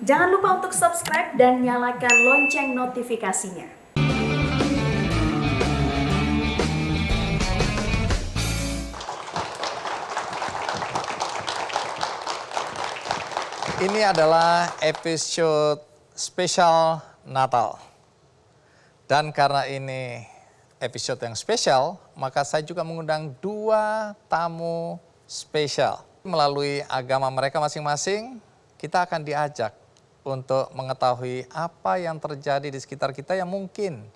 Jangan lupa untuk subscribe dan nyalakan lonceng notifikasinya. Ini adalah episode spesial Natal. Dan karena ini episode yang spesial, maka saya juga mengundang dua tamu spesial. Melalui agama mereka masing-masing, kita akan diajak untuk mengetahui apa yang terjadi di sekitar kita yang mungkin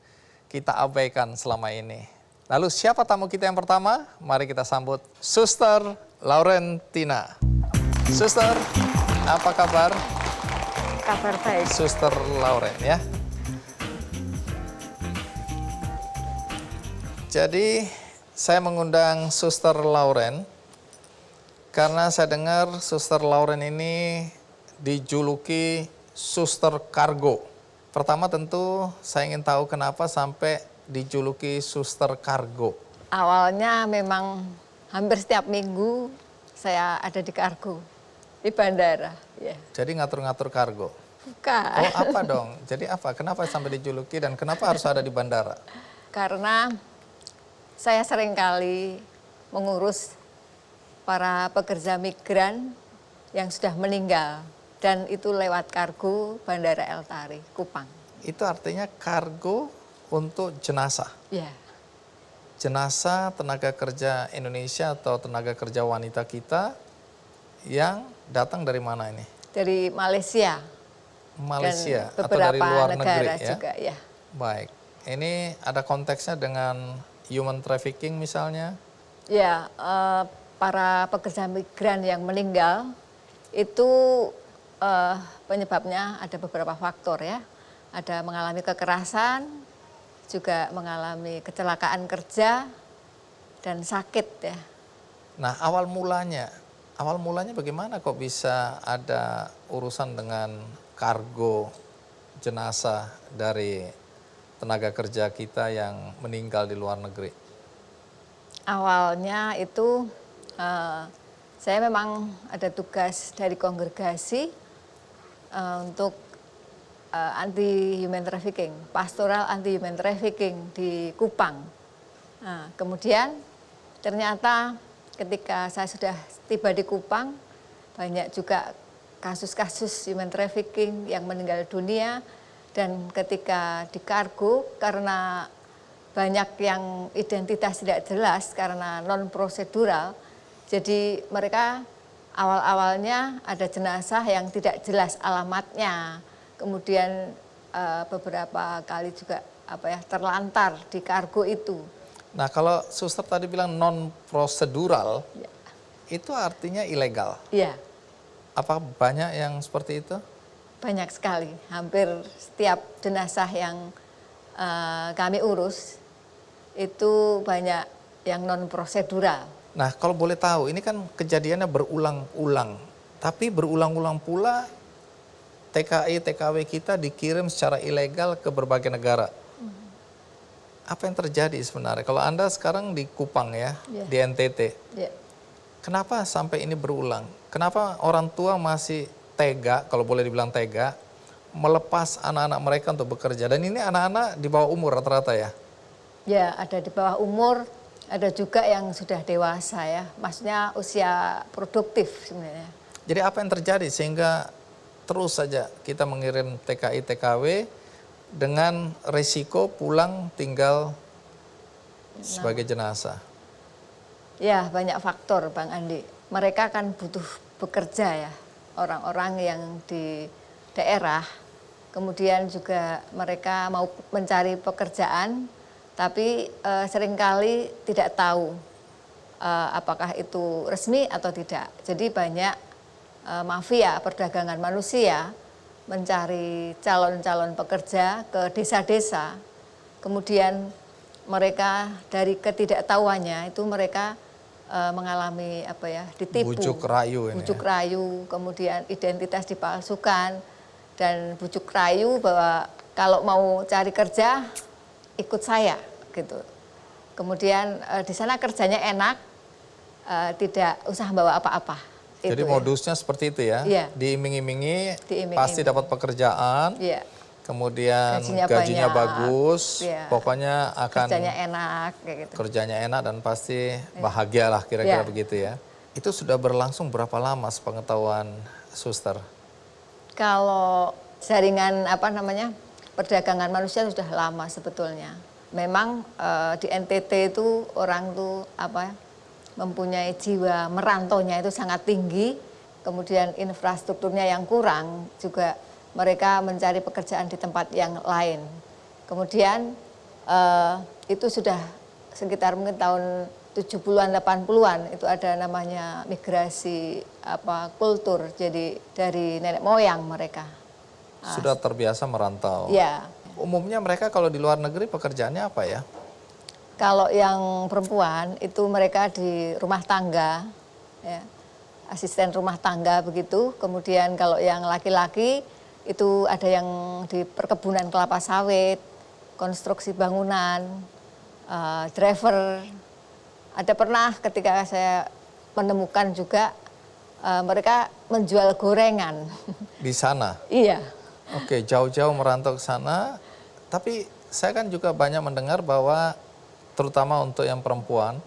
kita abaikan selama ini. Lalu siapa tamu kita yang pertama? Mari kita sambut Suster Laurentina. Suster, apa kabar? Kabar baik. Suster Lauren ya. Jadi saya mengundang Suster Lauren karena saya dengar Suster Lauren ini dijuluki Suster Kargo. Pertama tentu saya ingin tahu kenapa sampai dijuluki Suster Kargo. Awalnya memang hampir setiap minggu saya ada di kargo, di bandara. Ya. Jadi ngatur-ngatur kargo. Bukan. Oh apa dong? Jadi apa? Kenapa sampai dijuluki dan kenapa harus ada di bandara? Karena saya seringkali mengurus para pekerja migran yang sudah meninggal. Dan itu lewat kargo Bandara El Tari, Kupang. Itu artinya kargo untuk jenazah? Ya. Jenazah tenaga kerja Indonesia atau tenaga kerja wanita kita yang datang dari mana ini? Dari Malaysia. Malaysia dan atau dari luar negeri ya? juga, ya. Baik, ini ada konteksnya dengan human trafficking misalnya? Ya, para pekerja migran yang meninggal itu penyebabnya ada beberapa faktor ya. Ada mengalami kekerasan, juga mengalami kecelakaan kerja dan sakit ya. Nah awal mulanya bagaimana kok bisa ada urusan dengan kargo jenazah dari tenaga kerja kita yang meninggal di luar negeri? Awalnya itu saya memang ada tugas dari kongregasi untuk anti human trafficking, pastoral anti human trafficking di Kupang. Nah, kemudian ternyata ketika saya sudah tiba di Kupang, banyak juga kasus-kasus human trafficking yang meninggal dunia. Dan ketika di kargo, karena banyak yang identitas tidak jelas karena non-prosedural, jadi mereka awal-awalnya ada jenazah yang tidak jelas alamatnya. Kemudian beberapa kali juga terlantar di kargo itu. Nah kalau suster tadi bilang non-prosedural, Ya. itu artinya ilegal? Ya. Apa banyak yang seperti itu? Banyak sekali, hampir setiap jenazah yang kami urus itu banyak yang non-prosedural. Nah kalau boleh tahu, ini kan kejadiannya berulang-ulang, tapi berulang-ulang pula TKI, TKW kita dikirim secara ilegal ke berbagai negara. Apa yang terjadi sebenarnya? Kalau Anda sekarang di Kupang ya, Ya. di NTT, Ya. kenapa sampai ini berulang? Kenapa orang tua masih tega, kalau boleh dibilang tega, melepas anak-anak mereka untuk bekerja? Dan ini anak-anak di bawah umur rata-rata ya? Ya, ada di bawah umur, ada juga yang sudah dewasa ya, maksudnya usia produktif sebenarnya. Jadi apa yang terjadi sehingga terus saja kita mengirim TKI, TKW dengan resiko pulang tinggal sebagai jenazah? Ya, banyak faktor Bang Andi. Mereka kan butuh bekerja ya, orang-orang yang di daerah. Kemudian juga mereka mau mencari pekerjaan, tapi seringkali tidak tahu apakah itu resmi atau tidak. Jadi banyak mafia perdagangan manusia mencari calon-calon pekerja ke desa-desa. Kemudian mereka dari ketidaktahuannya itu mereka mengalami ditipu. Bujuk rayu ini. Bujuk rayu, kemudian identitas dipalsukan dan bujuk rayu bahwa kalau mau cari kerja ikut saya gitu. Kemudian di sana kerjanya enak, tidak usah bawa apa-apa. Jadi Itu ya. modusnya seperti itu ya, Iya. diiming-imingi, Diiming-iming. pasti dapat pekerjaan, Iya, kemudian Gajinya gajinya banyak. bagus, Iya. pokoknya akan kerjanya enak kayak gitu. kerjanya enak dan pasti bahagia lah kira-kira Iya. begitu ya. Itu sudah berlangsung berapa lama sepengetahuan suster? Kalau jaringan perdagangan manusia sudah lama sebetulnya. Memang di NTT itu orang tuh mempunyai jiwa merantaunya itu sangat tinggi, kemudian infrastrukturnya yang kurang, juga mereka mencari pekerjaan di tempat yang lain. Kemudian itu sudah sekitar mungkin tahun 70-an 80-an itu ada namanya migrasi kultur, jadi dari nenek moyang mereka. Sudah terbiasa merantau. Ya. Umumnya mereka kalau di luar negeri pekerjaannya apa ya? Kalau yang perempuan itu mereka di rumah tangga, ya, asisten rumah tangga begitu. Kemudian kalau yang laki-laki itu ada yang di perkebunan kelapa sawit, konstruksi bangunan, driver. Ada pernah ketika saya menemukan juga mereka menjual gorengan. Di sana? Iya. Oke, jauh-jauh merantau ke sana. Tapi saya kan juga banyak mendengar bahwa terutama untuk yang perempuan,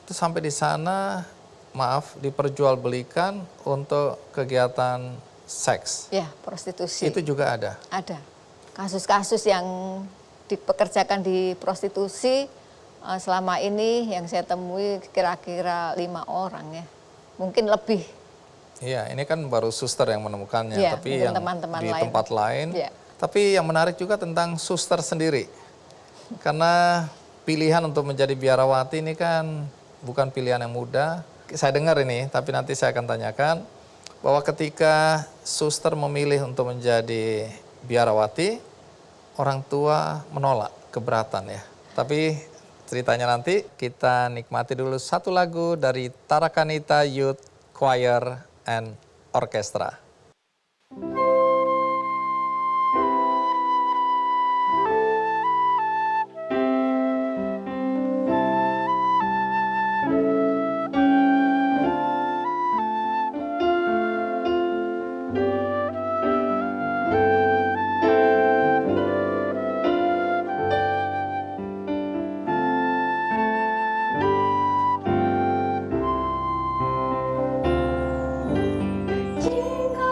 itu sampai di sana, maaf, diperjualbelikan untuk kegiatan seks. Ya, prostitusi. Itu juga ada? Ada. Kasus-kasus yang dipekerjakan di prostitusi selama ini yang saya temui kira-kira 5 orang ya. Mungkin lebih. Iya, ini kan baru suster yang menemukannya, Ya, tapi yang teman-teman di lain. tempat lain. Ya. Tapi yang menarik juga tentang suster sendiri. Karena pilihan untuk menjadi biarawati ini kan bukan pilihan yang mudah. Saya dengar ini, tapi nanti saya akan tanyakan bahwa ketika suster memilih untuk menjadi biarawati, orang tua menolak, keberatan ya. Tapi ceritanya nanti kita nikmati dulu satu lagu dari Tarakanita Youth Choir and Orchestra. Jika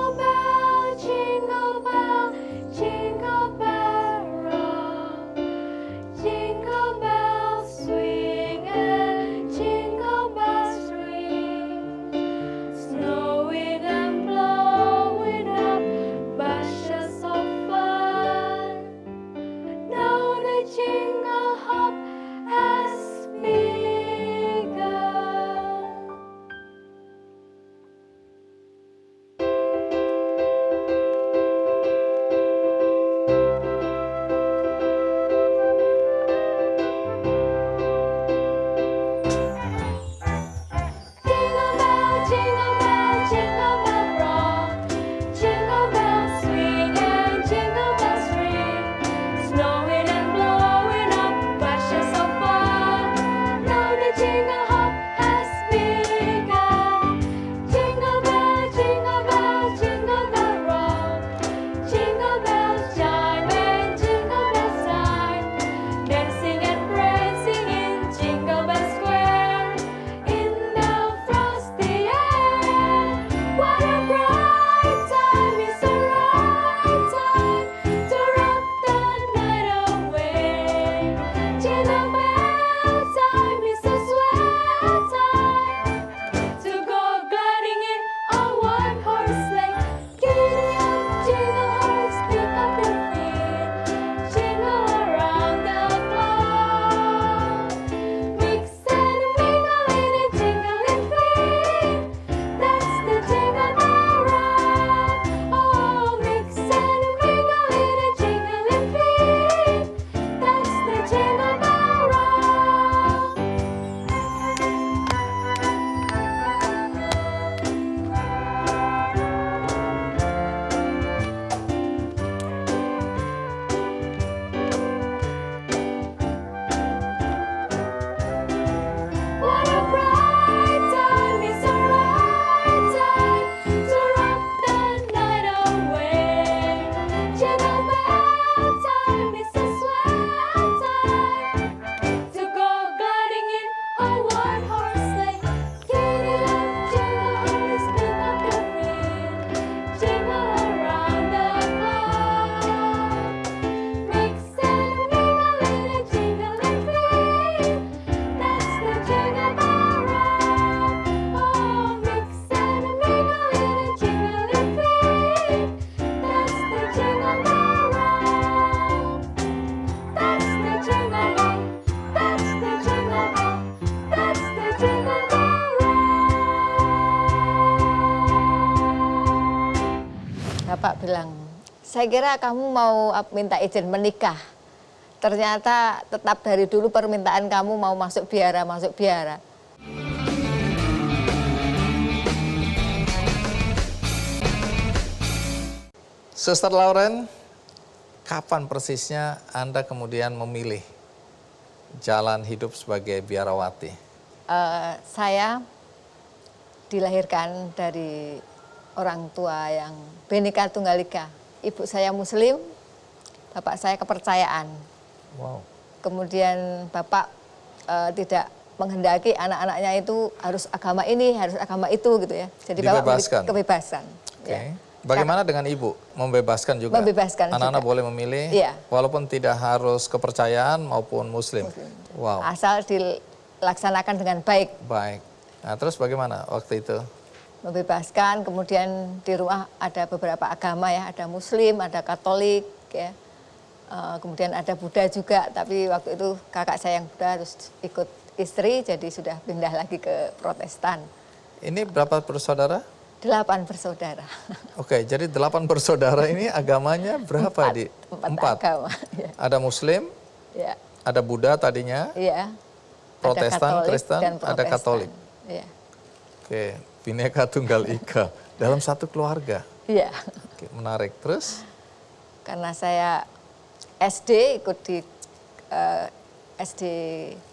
saya kira kamu mau minta izin menikah. Ternyata tetap dari dulu permintaan kamu mau masuk biara, masuk biara. Suster Lauren, kapan persisnya Anda kemudian memilih jalan hidup sebagai biarawati? Saya dilahirkan dari orang tua yang Bhinneka Tunggal Ika. Ibu saya Muslim, bapak saya kepercayaan. Wow. Kemudian bapak tidak menghendaki anak-anaknya itu harus agama ini, harus agama itu gitu ya. Jadi bapak Dibebaskan. kebebasan. Oke. Ya. Bagaimana dengan ibu? Membebaskan juga? Membebaskan anak-anak juga. boleh memilih, Iya. walaupun tidak harus kepercayaan maupun Muslim. Wow. Asal dilaksanakan dengan baik. Baik. Nah, terus bagaimana waktu itu? Membebaskan, kemudian di rumah ada beberapa agama ya, ada Muslim, ada Katolik ya. Kemudian ada Buddha juga, tapi waktu itu kakak saya yang Buddha terus ikut istri, jadi sudah pindah lagi ke Protestan. Ini berapa bersaudara? 8 bersaudara. Oke, jadi 8 bersaudara ini agamanya berapa di? 4 agama. Ya. Ada Muslim, Ya. ada Buddha tadinya, Iya. Protestan, Katolik Kristen, dan ada Protestan. Katolik. Iya. Oke, Bhinneka Tunggal Ika dalam satu keluarga. Iya. Oke, menarik. Terus? Karena saya SD ikut di SD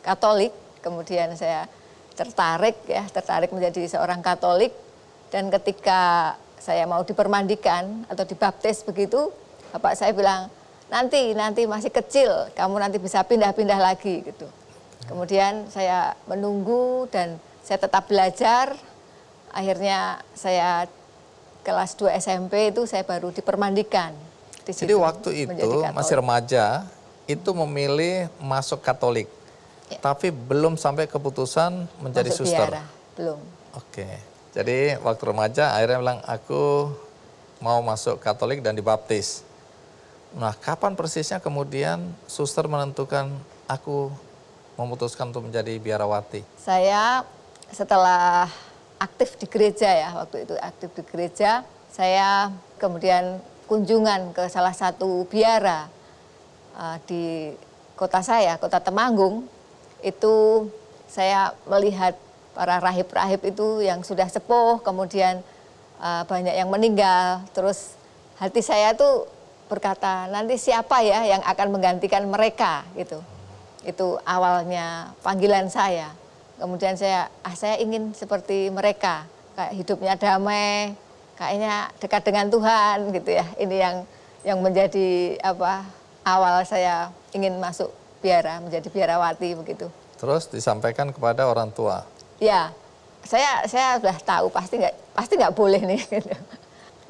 Katolik, kemudian saya tertarik menjadi seorang Katolik. Dan ketika saya mau dipermandikan atau dibaptis begitu, bapak saya bilang, nanti masih kecil, kamu nanti bisa pindah-pindah lagi gitu. Kemudian saya menunggu dan saya tetap belajar. Akhirnya saya kelas 2 SMP itu saya baru dipermandikan. Jadi waktu itu masih remaja, itu memilih masuk Katolik. Ya. Tapi belum sampai keputusan menjadi Masuk suster. biara, belum. Oke. Jadi waktu remaja akhirnya bilang aku mau masuk Katolik dan dibaptis. Nah, kapan persisnya kemudian suster menentukan aku memutuskan untuk menjadi biarawati? Saya setelah aktif di gereja ya, waktu itu aktif di gereja, saya kemudian kunjungan ke salah satu biara di kota saya, kota Temanggung. Itu saya melihat para rahib-rahib itu yang sudah sepuh, kemudian banyak yang meninggal. Terus hati saya tuh berkata, nanti siapa ya yang akan menggantikan mereka gitu. Itu awalnya panggilan saya. Kemudian saya ingin seperti mereka, kayak hidupnya damai, kayaknya dekat dengan Tuhan gitu ya. Ini yang menjadi awal saya ingin masuk biara, menjadi biarawati begitu. Terus disampaikan kepada orang tua. Ya, saya sudah tahu pasti nggak boleh nih. Gitu.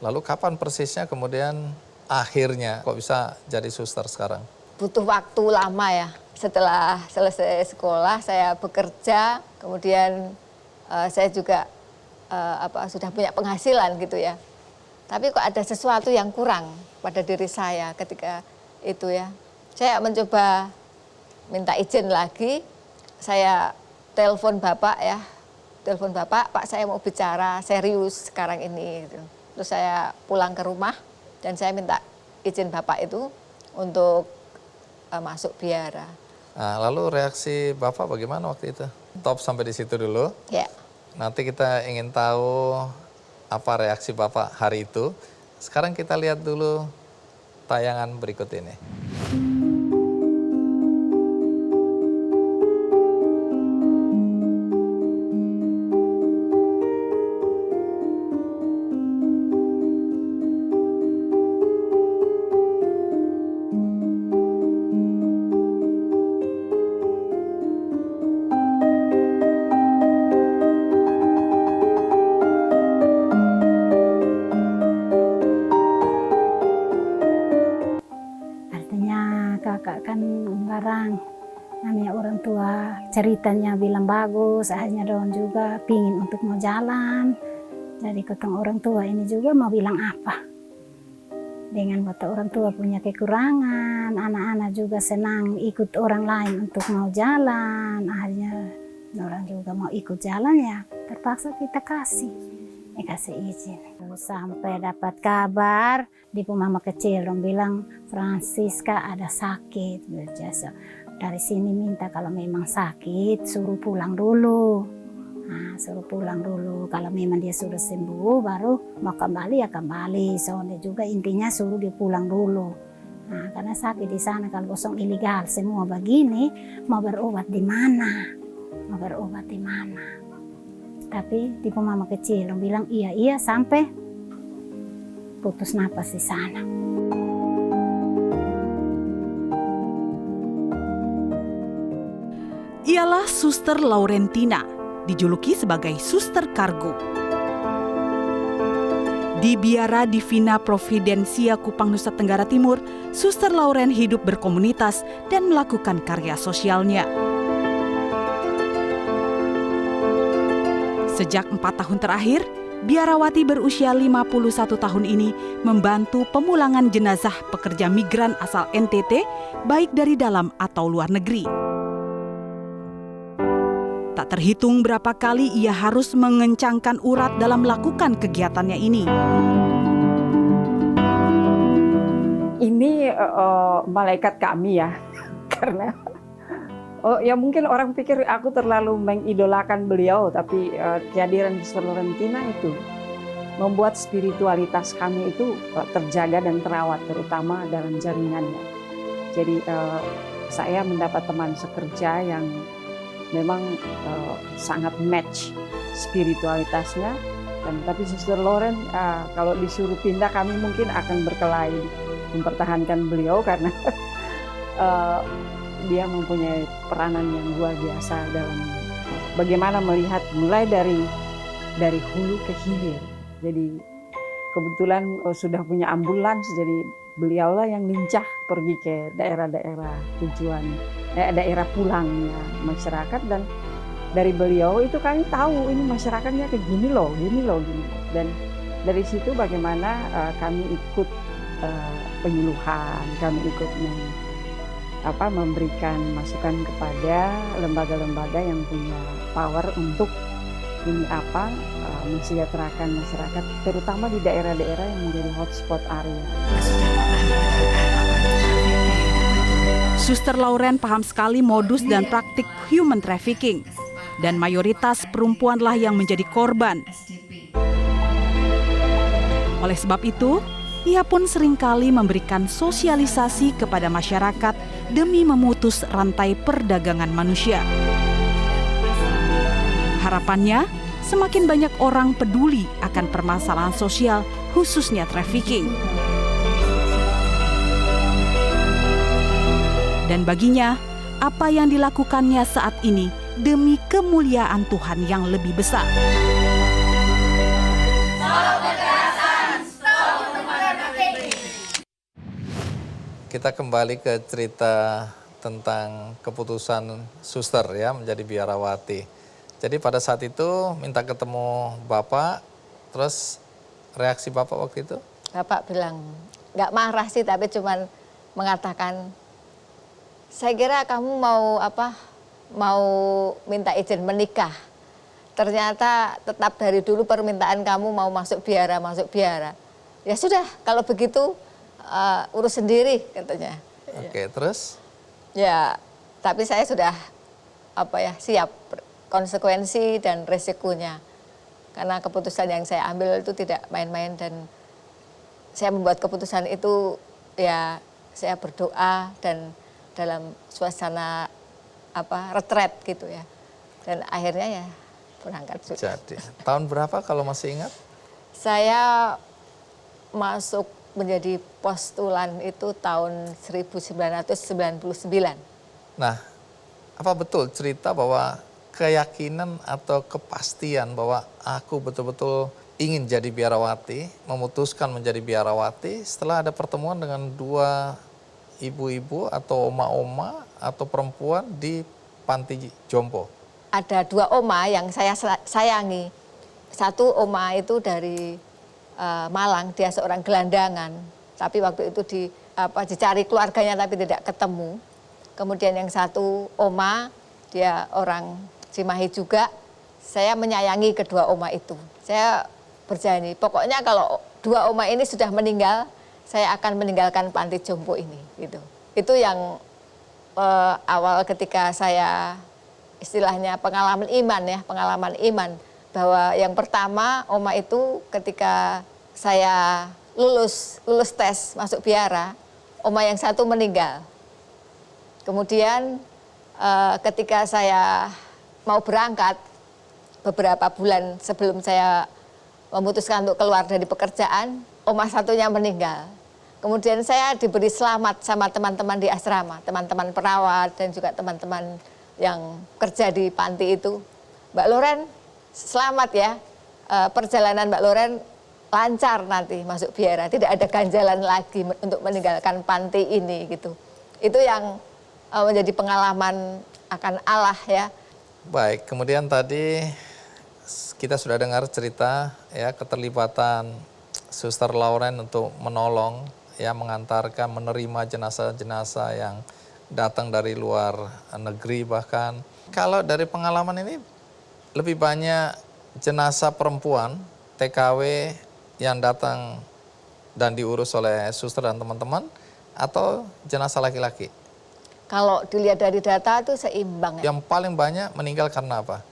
Lalu kapan persisnya kemudian akhirnya kok bisa jadi suster sekarang? Butuh waktu lama ya. Setelah selesai sekolah saya bekerja, kemudian saya juga sudah punya penghasilan gitu ya. Tapi kok ada sesuatu yang kurang pada diri saya ketika itu ya. Saya mencoba minta izin lagi, saya telepon bapak ya, Pak saya mau bicara serius sekarang ini. Gitu. Terus saya pulang ke rumah dan saya minta izin bapak itu untuk masuk biara. Nah, lalu reaksi bapak bagaimana waktu itu? Top sampai di situ dulu. Ya. Nanti kita ingin tahu apa reaksi bapak hari itu. Sekarang kita lihat dulu tayangan berikut ini. Kakak kan barang namanya orang tua ceritanya bilang bagus, akhirnya dong juga pingin untuk mau jalan. Jadi ketemu orang tua ini juga mau bilang apa. Dengan kata orang tua punya kekurangan, anak-anak juga senang ikut orang lain untuk mau jalan. Akhirnya orang juga mau ikut jalan ya, terpaksa kita kasih. dikasih izin. Terus sampai dapat kabar di mama kecil, dong bilang Francisca ada sakit. Biasa dari sini minta kalau memang sakit suruh pulang dulu. Nah, suruh pulang dulu. Kalau memang dia sudah sembuh baru mau kembali ya kembali. Soalnya juga intinya suruh dia pulang dulu. Nah, karena sakit di sana kalau kosong ilegal semua begini, mau berobat di mana? Mau berobat di mana? Tapi tipe mama kecil dong bilang iya sampai putus napas di sana. Ialah Suster Laurentina, dijuluki sebagai Suster Kargo. Di Biara Divina Providencia Kupang, Nusa Tenggara Timur, Suster Lauren hidup berkomunitas dan melakukan karya sosialnya. Sejak 4 tahun terakhir, biarawati berusia 51 tahun ini membantu pemulangan jenazah pekerja migran asal NTT, baik dari dalam atau luar negeri. Tak terhitung berapa kali ia harus mengencangkan urat dalam melakukan kegiatannya ini. Ini malaikat kami ya, karena ya mungkin orang pikir aku terlalu mengidolakan beliau, tapi kehadiran Suster Laurentina itu membuat spiritualitas kami itu terjaga dan terawat, terutama dalam jaringannya. Jadi saya mendapat teman sekerja yang memang sangat match spiritualitasnya, tapi Suster Lauren kalau disuruh pindah kami mungkin akan berkelahi mempertahankan beliau karena dia mempunyai peranan yang luar biasa dalam bagaimana melihat mulai dari hulu ke hilir. Jadi kebetulan sudah punya ambulans, jadi beliaulah yang lincah pergi ke daerah-daerah tujuan, daerah pulangnya masyarakat, dan dari beliau itu kami tahu ini masyarakatnya kayak gini loh. Dan dari situ bagaimana kami ikut penyuluhan, kami ikut memberikan masukan kepada lembaga-lembaga yang punya power untuk mensejahterakan masyarakat, terutama di daerah-daerah yang menjadi hotspot area. Suster Lauren paham sekali modus dan praktik human trafficking, dan mayoritas perempuanlah yang menjadi korban. Oleh sebab itu, ia pun seringkali memberikan sosialisasi kepada masyarakat demi memutus rantai perdagangan manusia. Harapannya, semakin banyak orang peduli akan permasalahan sosial, khususnya trafficking. Dan baginya, apa yang dilakukannya saat ini demi kemuliaan Tuhan yang lebih besar. Kita kembali ke cerita tentang keputusan suster ya menjadi biarawati. Jadi pada saat itu minta ketemu Bapak, terus reaksi Bapak waktu itu? Bapak bilang, nggak marah sih, tapi cuman mengatakan, saya kira kamu mau minta izin menikah. Ternyata tetap dari dulu permintaan kamu mau masuk biara. Ya sudah, kalau begitu urus sendiri katanya. Oke, terus? Ya, tapi saya sudah siap konsekuensi dan resikonya. Karena keputusan yang saya ambil itu tidak main-main, dan saya membuat keputusan itu ya saya berdoa dan dalam suasana retret gitu ya. Dan akhirnya ya berangkat sudah. Jadi, tahun berapa kalau masih ingat? Saya masuk menjadi postulan itu tahun 1999. Nah, apa betul cerita bahwa keyakinan atau kepastian bahwa aku betul-betul ingin jadi biarawati, memutuskan menjadi biarawati setelah ada pertemuan dengan dua ibu-ibu atau oma-oma atau perempuan di panti jompo? Ada dua oma yang saya sayangi. Satu oma itu dari Malang, dia seorang gelandangan, tapi waktu itu dicari keluarganya tapi tidak ketemu. Kemudian yang satu oma, dia orang Cimahi juga. Saya menyayangi kedua oma itu. Saya berjanji, pokoknya kalau 2 oma ini sudah meninggal, saya akan meninggalkan panti jompo ini, gitu. Itu yang awal ketika saya istilahnya pengalaman iman bahwa yang pertama oma itu ketika saya lulus tes masuk biara, oma yang satu meninggal. Kemudian ketika saya mau berangkat beberapa bulan sebelum saya memutuskan untuk keluar dari pekerjaan, oma satunya meninggal. Kemudian saya diberi selamat sama teman-teman di asrama, teman-teman perawat dan juga teman-teman yang kerja di panti itu. Mbak Loren, selamat ya, perjalanan Mbak Loren lancar nanti masuk biara, tidak ada ganjalan lagi untuk meninggalkan panti ini gitu. Itu yang menjadi pengalaman akan Allah ya. Baik, kemudian tadi kita sudah dengar cerita ya keterlibatan Suster Lauren untuk menolong ya mengantarkan menerima jenazah-jenazah yang datang dari luar negeri bahkan. Kalau dari pengalaman ini lebih banyak jenazah perempuan TKW yang datang dan diurus oleh suster dan teman-teman atau jenazah laki-laki? Kalau dilihat dari data itu seimbang ya. Yang paling banyak meninggal karena apa?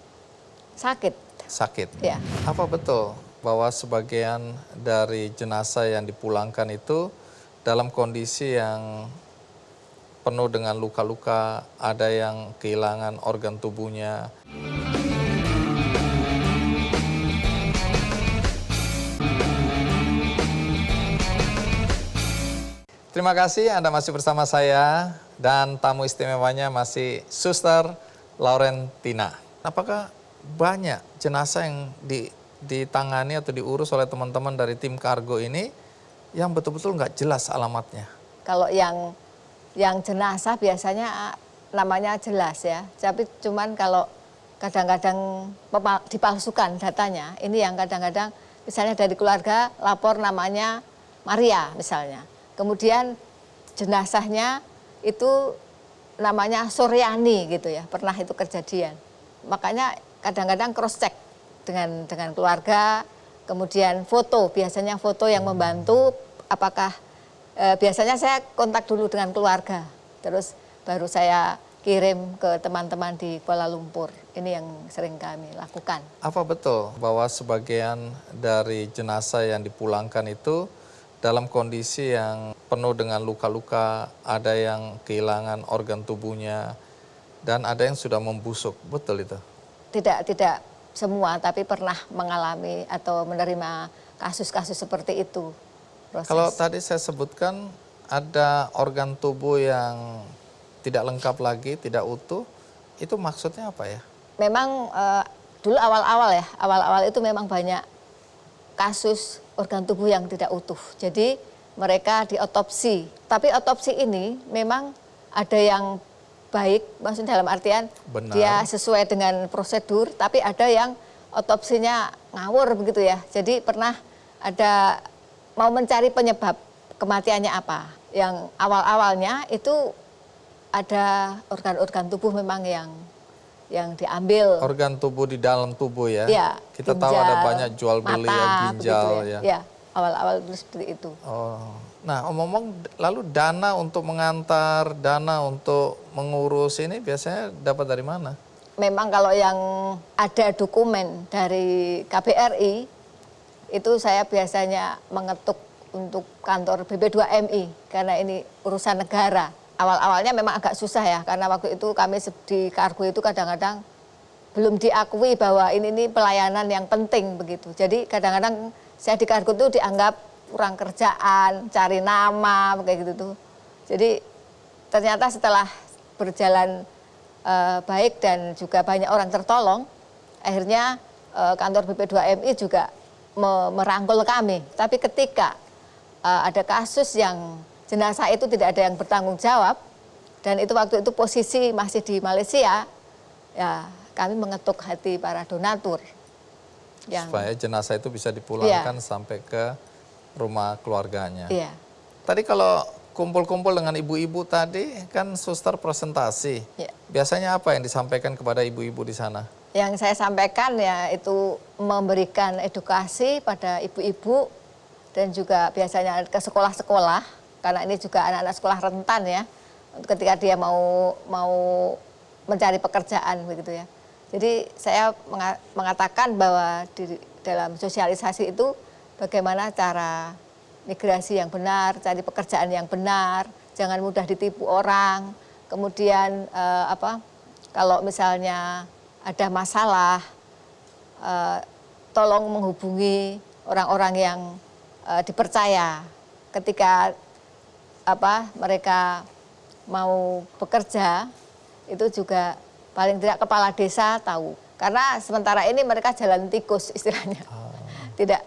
Sakit. Sakit. Ya. Apa betul bahwa sebagian dari jenazah yang dipulangkan itu dalam kondisi yang penuh dengan luka-luka, ada yang kehilangan organ tubuhnya? Terima kasih Anda masih bersama saya dan tamu istimewanya masih Suster Lauren Tina. Apakah banyak jenazah yang ditangani atau diurus oleh teman-teman dari tim kargo ini yang betul-betul nggak jelas alamatnya? Kalau yang jenazah biasanya namanya jelas ya, tapi cuman kalau kadang-kadang dipalsukan datanya, ini yang kadang-kadang misalnya dari keluarga lapor namanya Maria misalnya. Kemudian jenazahnya itu namanya Suryani gitu ya, pernah itu kejadian. Makanya kadang-kadang cross check dengan keluarga, kemudian foto, biasanya foto yang membantu apakah biasanya saya kontak dulu dengan keluarga, terus baru saya kirim ke teman-teman di Kuala Lumpur. Ini yang sering kami lakukan. Apa betul bahwa sebagian dari jenazah yang dipulangkan itu dalam kondisi yang penuh dengan luka-luka, ada yang kehilangan organ tubuhnya, dan ada yang sudah membusuk, betul itu? Tidak semua, tapi pernah mengalami atau menerima kasus-kasus seperti itu. Proses. Kalau tadi saya sebutkan ada organ tubuh yang tidak lengkap lagi, tidak utuh, itu maksudnya apa ya? Memang dulu awal-awal itu memang banyak kasus organ tubuh yang tidak utuh. Jadi mereka diotopsi. Tapi otopsi ini memang ada yang baik, maksudnya dalam artian benar, dia sesuai dengan prosedur, tapi ada yang otopsinya ngawur begitu ya. Jadi pernah ada mau mencari penyebab kematiannya apa. Yang awal-awalnya itu ada organ-organ tubuh memang yang diambil. Organ tubuh di dalam tubuh ya? Ya, kita ginjal, tahu ada banyak jual beli mata, ya, ginjal ya. ya. Ya, awal-awal dulu seperti itu. Oh. Nah, omong-omong lalu dana untuk mengantar, dana untuk mengurus ini biasanya dapat dari mana? Memang kalau yang ada dokumen dari KBRI, itu saya biasanya mengetuk untuk kantor BB2MI, karena ini urusan negara. Awal-awalnya memang agak susah ya, karena waktu itu kami di kargo itu kadang-kadang belum diakui bahwa ini pelayanan yang penting begitu. Jadi kadang-kadang saya di kargo itu dianggap kurang kerjaan, cari nama, kayak gitu tuh. Jadi ternyata setelah berjalan baik dan juga banyak orang tertolong, akhirnya kantor BP2MI juga merangkul kami. Tapi ketika ada kasus yang jenazah itu tidak ada yang bertanggung jawab, dan itu waktu itu posisi masih di Malaysia, ya kami mengetuk hati para donatur. Supaya jenazah itu bisa dipulangkan sampai ke rumah keluarganya. Iya. Tadi kalau kumpul-kumpul dengan ibu-ibu tadi, kan suster presentasi. Iya. Biasanya apa yang disampaikan kepada ibu-ibu di sana? yang saya sampaikan ya itu memberikan edukasi pada ibu-ibu dan juga biasanya ke sekolah-sekolah, karena ini juga anak-anak sekolah rentan ya, ketika dia mau mencari pekerjaan begitu ya. Jadi saya mengatakan bahwa di dalam sosialisasi itu bagaimana cara migrasi yang benar, cari pekerjaan yang benar, jangan mudah ditipu orang. Kemudian kalau misalnya ada masalah, tolong menghubungi orang-orang yang dipercaya. Ketika mereka mau bekerja, itu juga paling tidak kepala desa tahu. Karena sementara ini mereka jalan tikus istilahnya. Tidak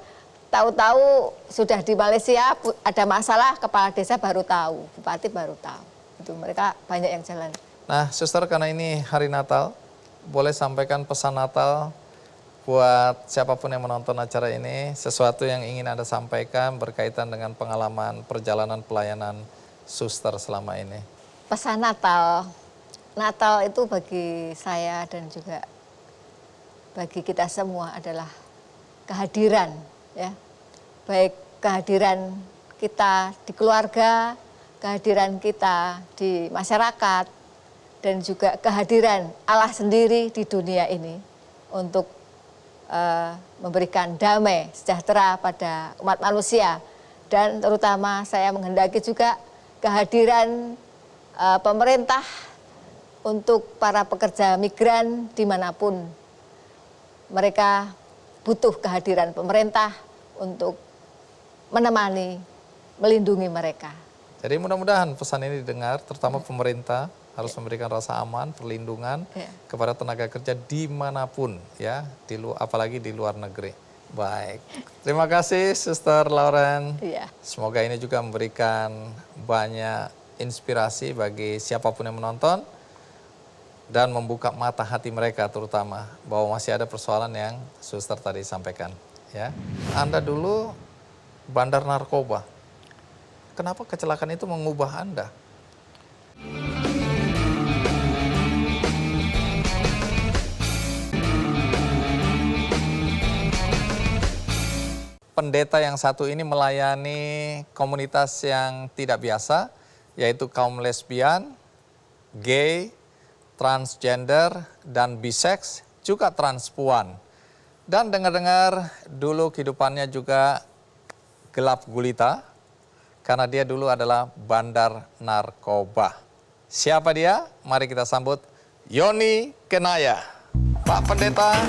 tahu-tahu sudah di Malaysia ada masalah, kepala desa baru tahu, bupati baru tahu. Itu mereka banyak yang jalan. Nah, Suster, karena ini hari Natal, boleh sampaikan pesan Natal buat siapapun yang menonton acara ini, sesuatu yang ingin Anda sampaikan berkaitan dengan pengalaman perjalanan pelayanan Suster selama ini. Pesan Natal itu bagi saya dan juga bagi kita semua adalah kehadiran, ya. Baik kehadiran kita di keluarga, kehadiran kita di masyarakat, dan juga kehadiran Allah sendiri di dunia ini untuk memberikan damai sejahtera pada umat manusia. Dan terutama saya menghendaki juga kehadiran pemerintah untuk para pekerja migran dimanapun mereka butuh kehadiran pemerintah untuk menemani, melindungi mereka. Jadi mudah-mudahan pesan ini didengar, terutama pemerintah harus memberikan rasa aman, perlindungan kepada tenaga kerja dimanapun, ya, apalagi di luar negeri. Baik, terima kasih Suster Lauren. Semoga ini juga memberikan banyak inspirasi bagi siapapun yang menonton dan membuka mata hati mereka, terutama bahwa masih ada persoalan yang Suster tadi sampaikan. Ya, Anda dulu bandar narkoba. Kenapa kecelakaan itu mengubah Anda? Pendeta yang satu ini melayani komunitas yang tidak biasa, yaitu kaum lesbian, gay, transgender, dan bisex, juga transpuan. Dan dengar-dengar dulu kehidupannya juga gelap gulita, karena dia dulu adalah bandar narkoba. Siapa dia? Mari kita sambut Yoni Kenaya. Pak Pendeta,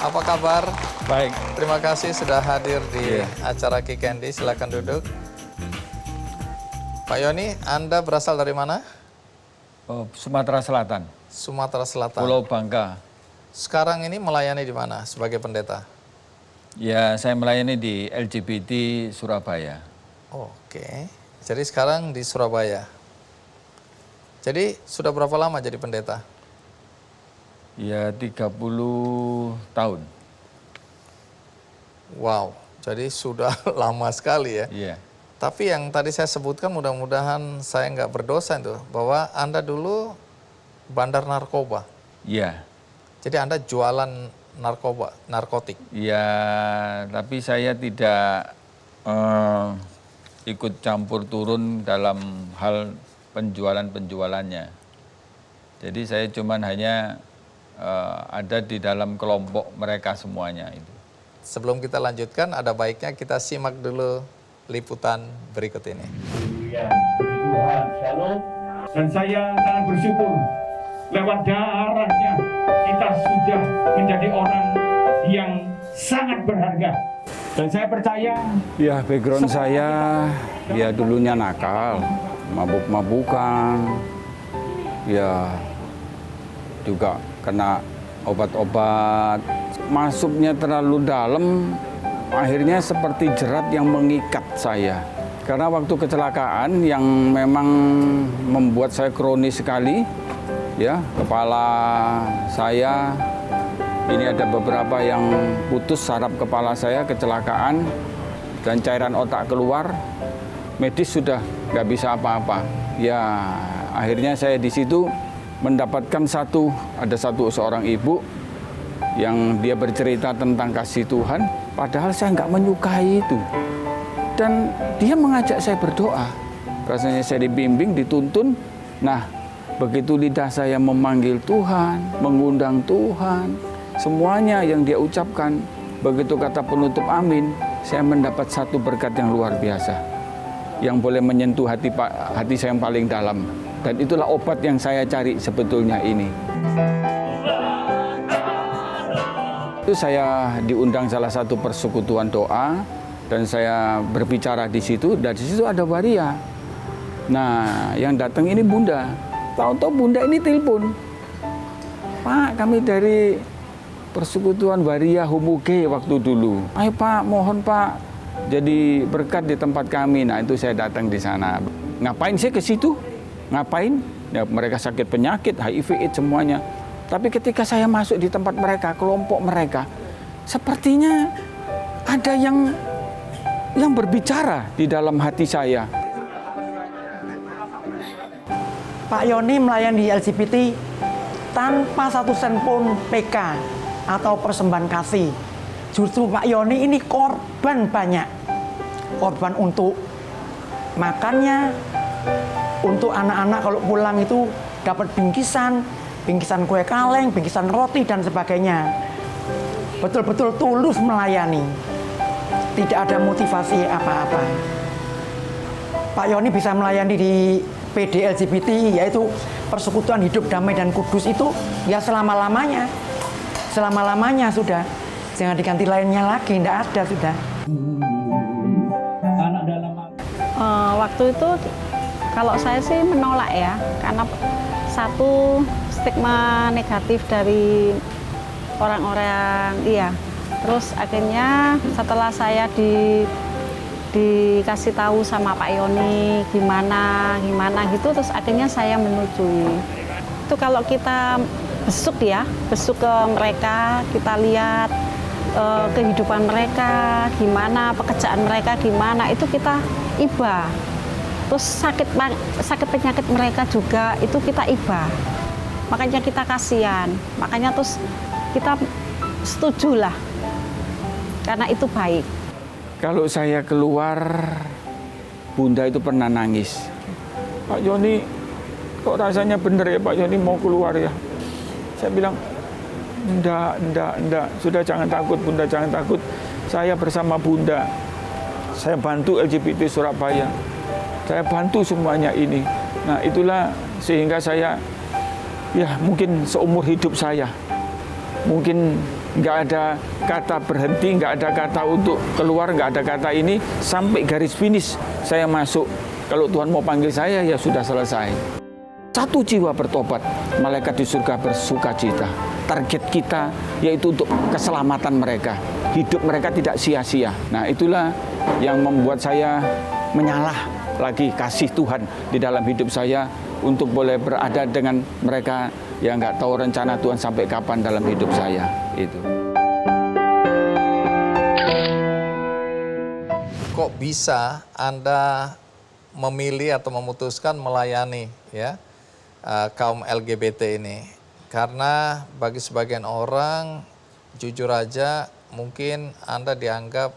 apa kabar? Baik. Terima kasih sudah hadir di acara Ki Candy. Silakan duduk. Pak Yoni, Anda berasal dari mana? Sumatera Selatan. Sumatera Selatan. Pulau Bangka. Sekarang ini melayani di mana sebagai pendeta? Ya, saya melayani di LGBT Surabaya. Oke. Jadi sekarang di Surabaya. Jadi sudah berapa lama jadi pendeta? Ya, 30 tahun. Wow, jadi sudah lama sekali ya. Iya. Tapi yang tadi saya sebutkan mudah-mudahan saya nggak berdosa itu, bahwa Anda dulu bandar narkoba. Iya. Jadi Anda jualan narkotik. Ya, tapi saya tidak ikut campur turun dalam hal penjualannya. Jadi saya cuman hanya ada di dalam kelompok mereka semuanya itu. Sebelum kita lanjutkan, ada baiknya kita simak dulu liputan berikut ini. Ya, Tuhan, shalom. Dan saya sangat bersyukur lewat darahnya kita sudah menjadi orang yang sangat berharga. Dan saya percaya. Ya, background saya ya dulunya nakal, mabuk-mabukan, ya juga kena obat-obat. Masuknya terlalu dalam, akhirnya seperti jerat yang mengikat saya. Karena waktu kecelakaan yang memang membuat saya kronis sekali, ya, kepala saya, ini ada beberapa yang putus saraf kepala saya, kecelakaan, dan cairan otak keluar, medis sudah nggak bisa apa-apa. Ya, akhirnya saya di situ mendapatkan ada seorang ibu yang dia bercerita tentang kasih Tuhan, padahal saya nggak menyukai itu. Dan dia mengajak saya berdoa. Rasanya saya dibimbing, dituntun. Nah, begitu lidah saya memanggil Tuhan, mengundang Tuhan, semuanya yang dia ucapkan, begitu kata penutup amin, saya mendapat satu berkat yang luar biasa, yang boleh menyentuh hati saya yang paling dalam. Dan itulah obat yang saya cari sebetulnya ini. Itu saya diundang salah satu persekutuan doa dan saya berbicara di situ, dan di situ ada waria. Nah, yang datang ini Bunda. Tahu-tahu Bunda ini telepon. Pak, kami dari persekutuan waria Humuge waktu dulu. Ayo Pak, mohon Pak, jadi berkat di tempat kami. Nah, itu saya datang di sana. Ngapain sih ke situ? Ngapain? Ya, mereka sakit penyakit, HIV, AIDS semuanya. Tapi ketika saya masuk di tempat mereka, kelompok mereka, sepertinya ada yang berbicara di dalam hati saya. Pak Yoni melayani di LGBT tanpa satu sen pun PK atau persembahan kasih. Justru Pak Yoni ini korban banyak. Korban untuk makannya, untuk anak-anak kalau pulang itu dapat bingkisan kue kaleng, bingkisan roti, dan sebagainya. Betul-betul tulus melayani. Tidak ada motivasi apa-apa. Pak Yoni bisa melayani di PD LGBT, yaitu Persekutuan Hidup Damai dan Kudus itu, ya selama-lamanya. Selama-lamanya sudah. Jangan diganti lainnya lagi, tidak ada sudah. Waktu itu kalau saya sih menolak ya, karena satu stigma negatif dari orang-orang, iya. Terus akhirnya setelah saya dikasih tahu sama Pak Yoni gimana gitu, terus akhirnya saya menyetujui. Itu kalau kita besuk ke mereka, kita lihat kehidupan mereka gimana, pekerjaan mereka gimana, itu kita iba. Terus sakit penyakit mereka juga itu kita iba. Makanya kita kasihan, makanya terus kita setujulah, karena itu baik. Kalau saya keluar, Bunda itu pernah nangis. Pak Yoni, kok rasanya bener ya Pak Yoni mau keluar ya? Saya bilang, enggak, sudah jangan takut Bunda, jangan takut. Saya bersama Bunda, saya bantu LGBT Surabaya, saya bantu semuanya ini. Nah itulah sehingga saya, ya mungkin seumur hidup saya, mungkin nggak ada kata berhenti, nggak ada kata untuk keluar, nggak ada kata ini, sampai garis finish saya masuk. Kalau Tuhan mau panggil saya, ya sudah selesai. Satu jiwa bertobat, malaikat di surga bersuka cita. Target kita yaitu untuk keselamatan mereka, hidup mereka tidak sia-sia. Nah itulah yang membuat saya menyalah lagi kasih Tuhan di dalam hidup saya untuk boleh berada dengan mereka yang nggak tahu rencana Tuhan sampai kapan dalam hidup saya. Itu. Kok bisa Anda memilih atau memutuskan melayani ya kaum LGBT ini? Karena bagi sebagian orang, jujur aja mungkin Anda dianggap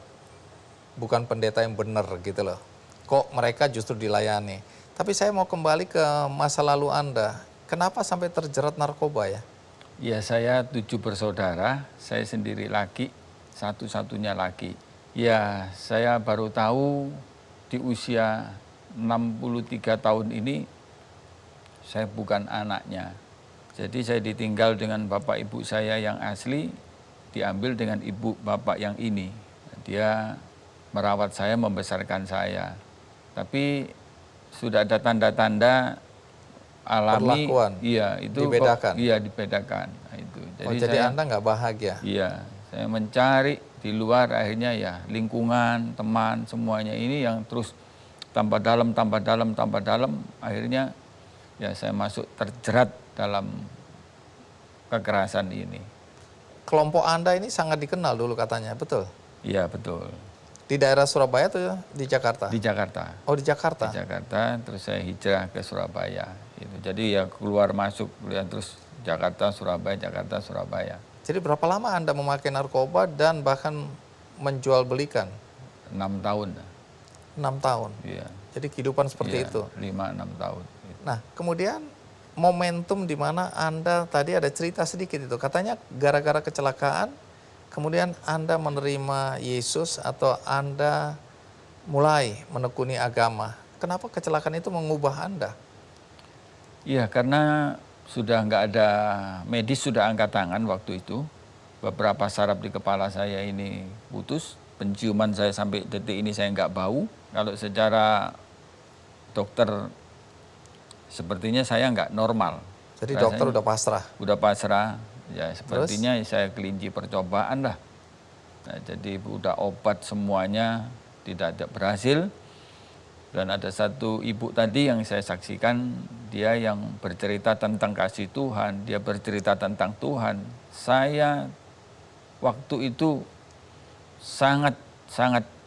bukan pendeta yang benar gitu loh. Kok mereka justru dilayani? Tapi saya mau kembali ke masa lalu Anda. Kenapa sampai terjerat narkoba ya? Ya, saya 7 bersaudara, saya sendiri laki, satu-satunya laki. Ya, saya baru tahu di usia 63 tahun ini, saya bukan anaknya. Jadi saya ditinggal dengan bapak ibu saya yang asli, diambil dengan ibu bapak yang ini. Dia merawat saya, membesarkan saya. Tapi sudah ada tanda-tanda alami, perlakuan, iya itu dibedakan. Iya dibedakan. Nah, itu. Jadi Anda nggak bahagia? Iya, saya mencari di luar, akhirnya ya lingkungan, teman, semuanya ini yang terus tambah dalam, akhirnya ya saya masuk terjerat dalam kekerasan ini. Kelompok Anda ini sangat dikenal dulu katanya, betul? Iya betul. Di daerah Surabaya atau di Jakarta? Di Jakarta. Oh di Jakarta? Di Jakarta, terus saya hijrah ke Surabaya. Gitu. Jadi ya keluar masuk, terus Jakarta, Surabaya, Jakarta, Surabaya. Jadi berapa lama Anda memakai narkoba dan bahkan menjual belikan? 6 tahun. 6 tahun. Iya. Jadi kehidupan seperti Iya, itu. 5-6 tahun. Nah, kemudian momentum di mana Anda tadi ada cerita sedikit itu. Katanya gara-gara kecelakaan, kemudian Anda menerima Yesus atau Anda mulai menekuni agama. Kenapa kecelakaan itu mengubah Anda? Iya, karena sudah nggak ada medis, sudah angkat tangan waktu itu. Beberapa saraf di kepala saya ini putus. Penciuman saya sampai detik ini saya nggak bau. Kalau secara dokter sepertinya saya nggak normal. Jadi Rasanya dokter udah pasrah? Udah pasrah, ya sepertinya saya kelinci percobaan lah. Nah, jadi udah obat semuanya tidak ada berhasil. Dan ada satu ibu tadi yang saya saksikan, dia yang bercerita tentang kasih Tuhan, dia bercerita tentang Tuhan. Saya waktu itu sangat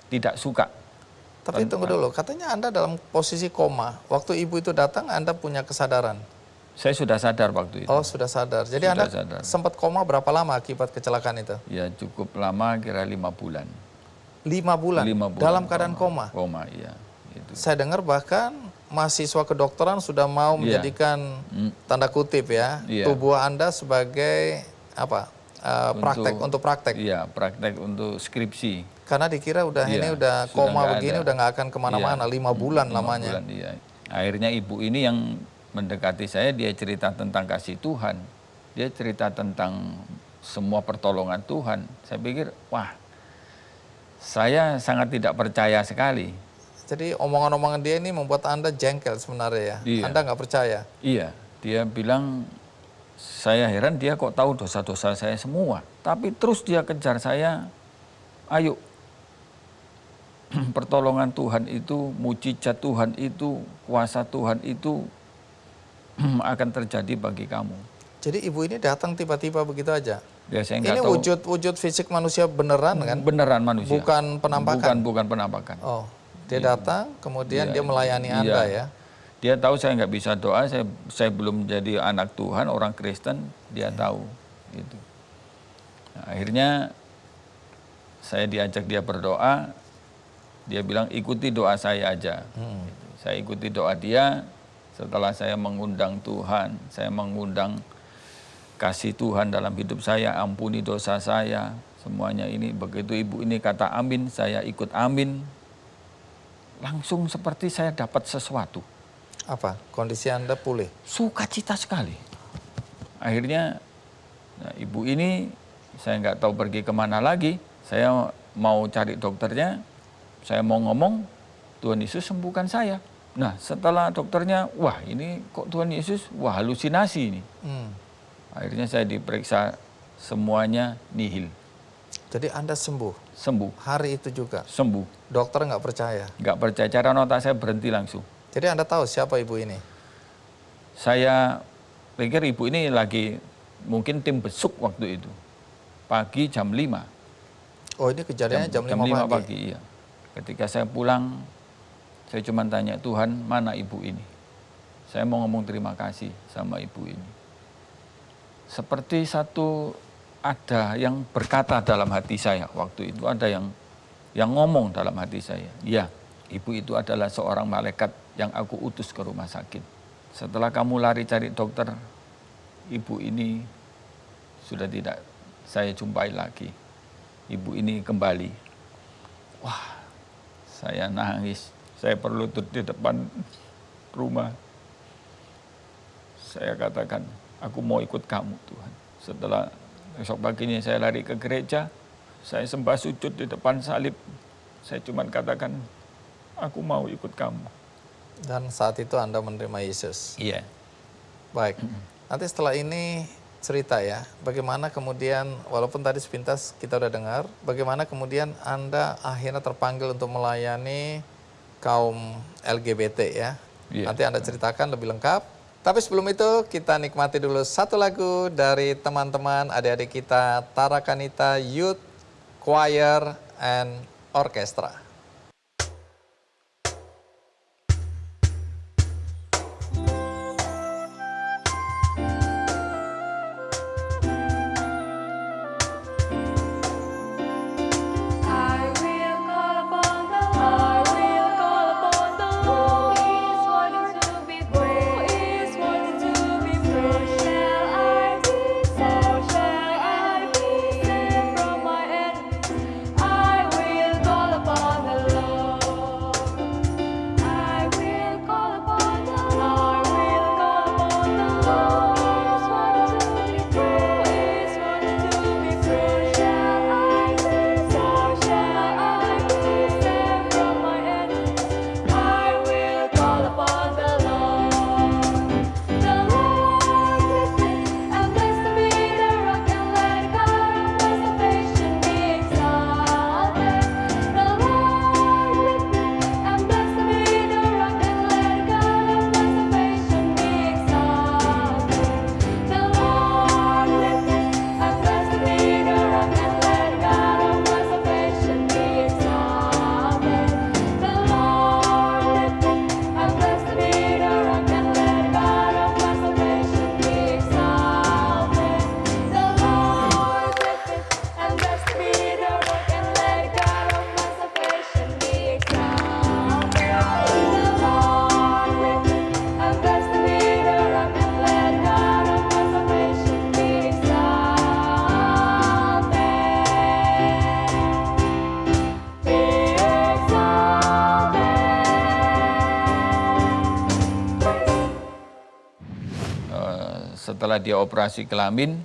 tidak suka. Tapi tunggu dulu, katanya Anda dalam posisi koma. Waktu ibu itu datang, Anda punya kesadaran? Saya sudah sadar waktu itu. Oh, sudah sadar. Jadi sudah Anda sadar. sempat koma berapa lama akibat kecelakaan itu? Ya cukup lama, kira 5 bulan. 5 bulan? 5 bulan Dalam keadaan koma? Koma, iya. Itu. Saya dengar bahkan mahasiswa kedokteran sudah mau menjadikan tanda kutip ya, tubuh Anda sebagai apa? Untuk praktek. Iya, praktek untuk skripsi. Karena dikira udah ini udah koma begini, udah nggak akan kemana-mana. 5 bulan 5 lamanya. Bulan, iya. Akhirnya ibu ini yang mendekati saya, dia cerita tentang kasih Tuhan. Dia cerita tentang semua pertolongan Tuhan. Saya pikir, wah, saya sangat tidak percaya sekali. Jadi omongan-omongan dia ini membuat Anda jengkel sebenarnya ya? Iya. Anda nggak percaya? Iya, dia bilang, saya heran dia kok tahu dosa-dosa saya semua. Tapi terus dia kejar saya, ayo, pertolongan Tuhan itu, mujizat Tuhan itu, kuasa Tuhan itu akan terjadi bagi kamu. Jadi ibu ini datang tiba-tiba begitu aja? Ya, saya ini tahu. wujud fisik manusia beneran kan? Beneran manusia. Bukan penampakan? Bukan penampakan. Oh, dia datang kemudian dia melayani Anda ya? Dia tahu saya nggak bisa doa, saya belum jadi anak Tuhan, orang Kristen, dia tahu. Gitu. Nah, akhirnya saya diajak dia berdoa, dia bilang ikuti doa saya aja. Saya ikuti doa dia, setelah saya mengundang Tuhan, saya mengundang kasih Tuhan dalam hidup saya, ampuni dosa saya, semuanya ini. Begitu ibu ini kata amin, saya ikut amin. Langsung seperti saya dapat sesuatu. Apa? Kondisi Anda pulih? Sukacita sekali. Akhirnya ibu ini saya nggak tahu pergi kemana lagi. Saya mau cari dokternya, saya mau ngomong, Tuhan Yesus sembuhkan saya. Nah setelah dokternya, wah ini kok Tuhan Yesus, wah halusinasi ini. Akhirnya saya diperiksa, semuanya nihil. Jadi Anda sembuh? Sembuh. Hari itu juga? Sembuh. Dokter nggak percaya? Nggak percaya, cara nota saya berhenti langsung. Jadi Anda tahu siapa ibu ini? Saya pikir ibu ini lagi mungkin tim besuk waktu itu. Pagi jam 5. Oh ini kejadiannya jam 5 pagi? Iya. Ketika saya pulang, saya cuma tanya, Tuhan mana ibu ini? Saya mau ngomong terima kasih sama ibu ini. Seperti ada yang berkata dalam hati saya waktu itu, ada yang ngomong dalam hati saya. Ya, ibu itu adalah seorang malaikat yang aku utus ke rumah sakit. Setelah kamu lari cari dokter, ibu ini sudah tidak saya jumpai lagi. Ibu ini kembali. Wah, saya nangis. Saya berlutut di depan rumah. Saya katakan, aku mau ikut kamu Tuhan. Setelah besok paginya saya lari ke gereja, saya sembah sujud di depan salib. Saya cuma katakan, aku mau ikut kamu. Dan saat itu Anda menerima Yesus? Iya. Baik, nanti setelah ini cerita ya, bagaimana kemudian, walaupun tadi sepintas kita udah dengar, bagaimana kemudian Anda akhirnya terpanggil untuk melayani kaum LGBT ya. Iya. Nanti Anda ceritakan lebih lengkap. Tapi sebelum itu kita nikmati dulu satu lagu dari teman-teman adik-adik kita Tarakanita Youth Choir and Orchestra. setelah dia operasi kelamin,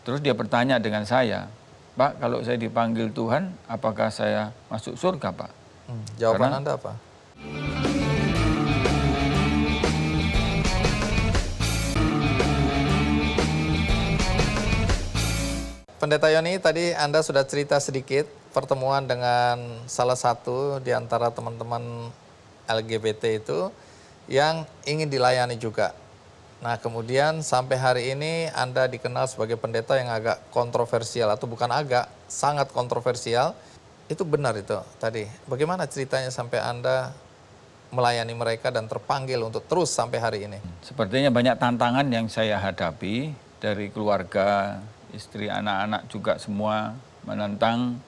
terus dia bertanya dengan saya, Pak, kalau saya dipanggil Tuhan, apakah saya masuk surga, Pak? Jawaban Anda apa? Pendeta Yoni, tadi Anda sudah cerita sedikit pertemuan dengan salah satu di antara teman-teman LGBT itu yang ingin dilayani juga. Nah, kemudian sampai hari ini Anda dikenal sebagai pendeta yang agak kontroversial, atau bukan agak, sangat kontroversial. Itu benar itu tadi. Bagaimana ceritanya sampai Anda melayani mereka dan terpanggil untuk terus sampai hari ini? Sepertinya banyak tantangan yang saya hadapi dari keluarga, istri, anak-anak juga semua menentang.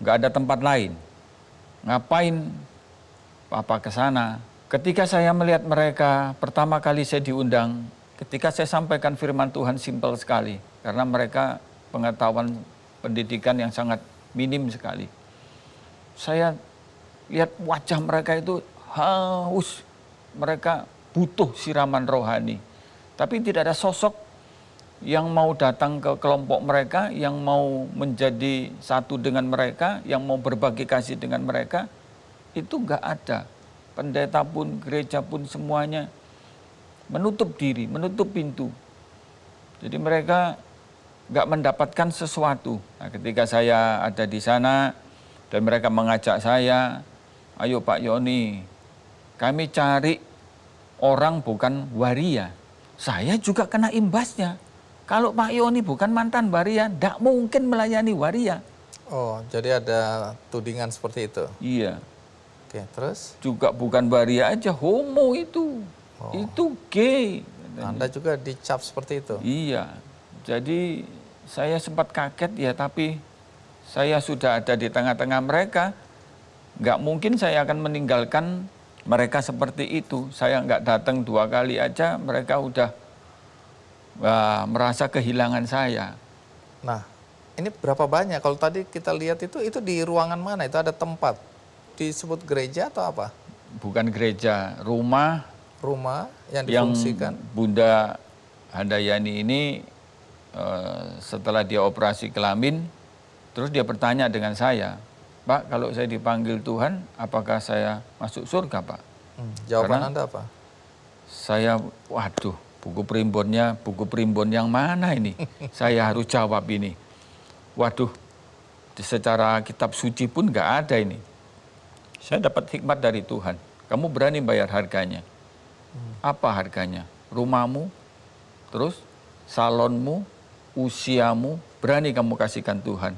Nggak ada tempat lain. Ngapain Papa ke sana? Ketika saya melihat mereka, pertama kali saya diundang, ketika saya sampaikan firman Tuhan simpel sekali. Karena mereka pengetahuan pendidikan yang sangat minim sekali. Saya lihat wajah mereka itu haus. Mereka butuh siraman rohani. Tapi tidak ada sosok yang mau datang ke kelompok mereka, yang mau menjadi satu dengan mereka, yang mau berbagi kasih dengan mereka. Itu nggak ada. Pendeta pun, gereja pun semuanya menutup diri, menutup pintu. Jadi mereka nggak mendapatkan sesuatu. Nah, ketika saya ada di sana dan mereka mengajak saya, ayo Pak Yoni, kami cari orang bukan waria. Saya juga kena imbasnya. Kalau Pak Yoni bukan mantan waria, tidak mungkin melayani waria. Oh, jadi ada tudingan seperti itu? Iya. Oke, terus? Juga bukan waria aja, homo itu. Itu gay. Anda juga dicap seperti itu? Iya. Jadi saya sempat kaget ya, tapi saya sudah ada di tengah-tengah mereka. Nggak mungkin saya akan meninggalkan mereka seperti itu. Saya nggak datang 2 kali aja, mereka udah merasa kehilangan saya. Nah, ini berapa banyak? Kalau tadi kita lihat itu di ruangan mana? Itu ada tempat? Disebut gereja atau apa? Bukan gereja, rumah. Rumah yang difungsikan. Yang Bunda Handayani ini setelah dia operasi kelamin, terus dia bertanya dengan saya, Pak, kalau saya dipanggil Tuhan, apakah saya masuk surga, Pak? Jawaban Karena Anda apa? Saya, waduh, buku primbon yang mana ini? Saya harus jawab ini. Waduh, secara kitab suci pun nggak ada ini. Saya dapat hikmat dari Tuhan. Kamu berani bayar harganya. Apa harganya? Rumahmu, terus salonmu, usiamu, berani kamu kasihkan Tuhan.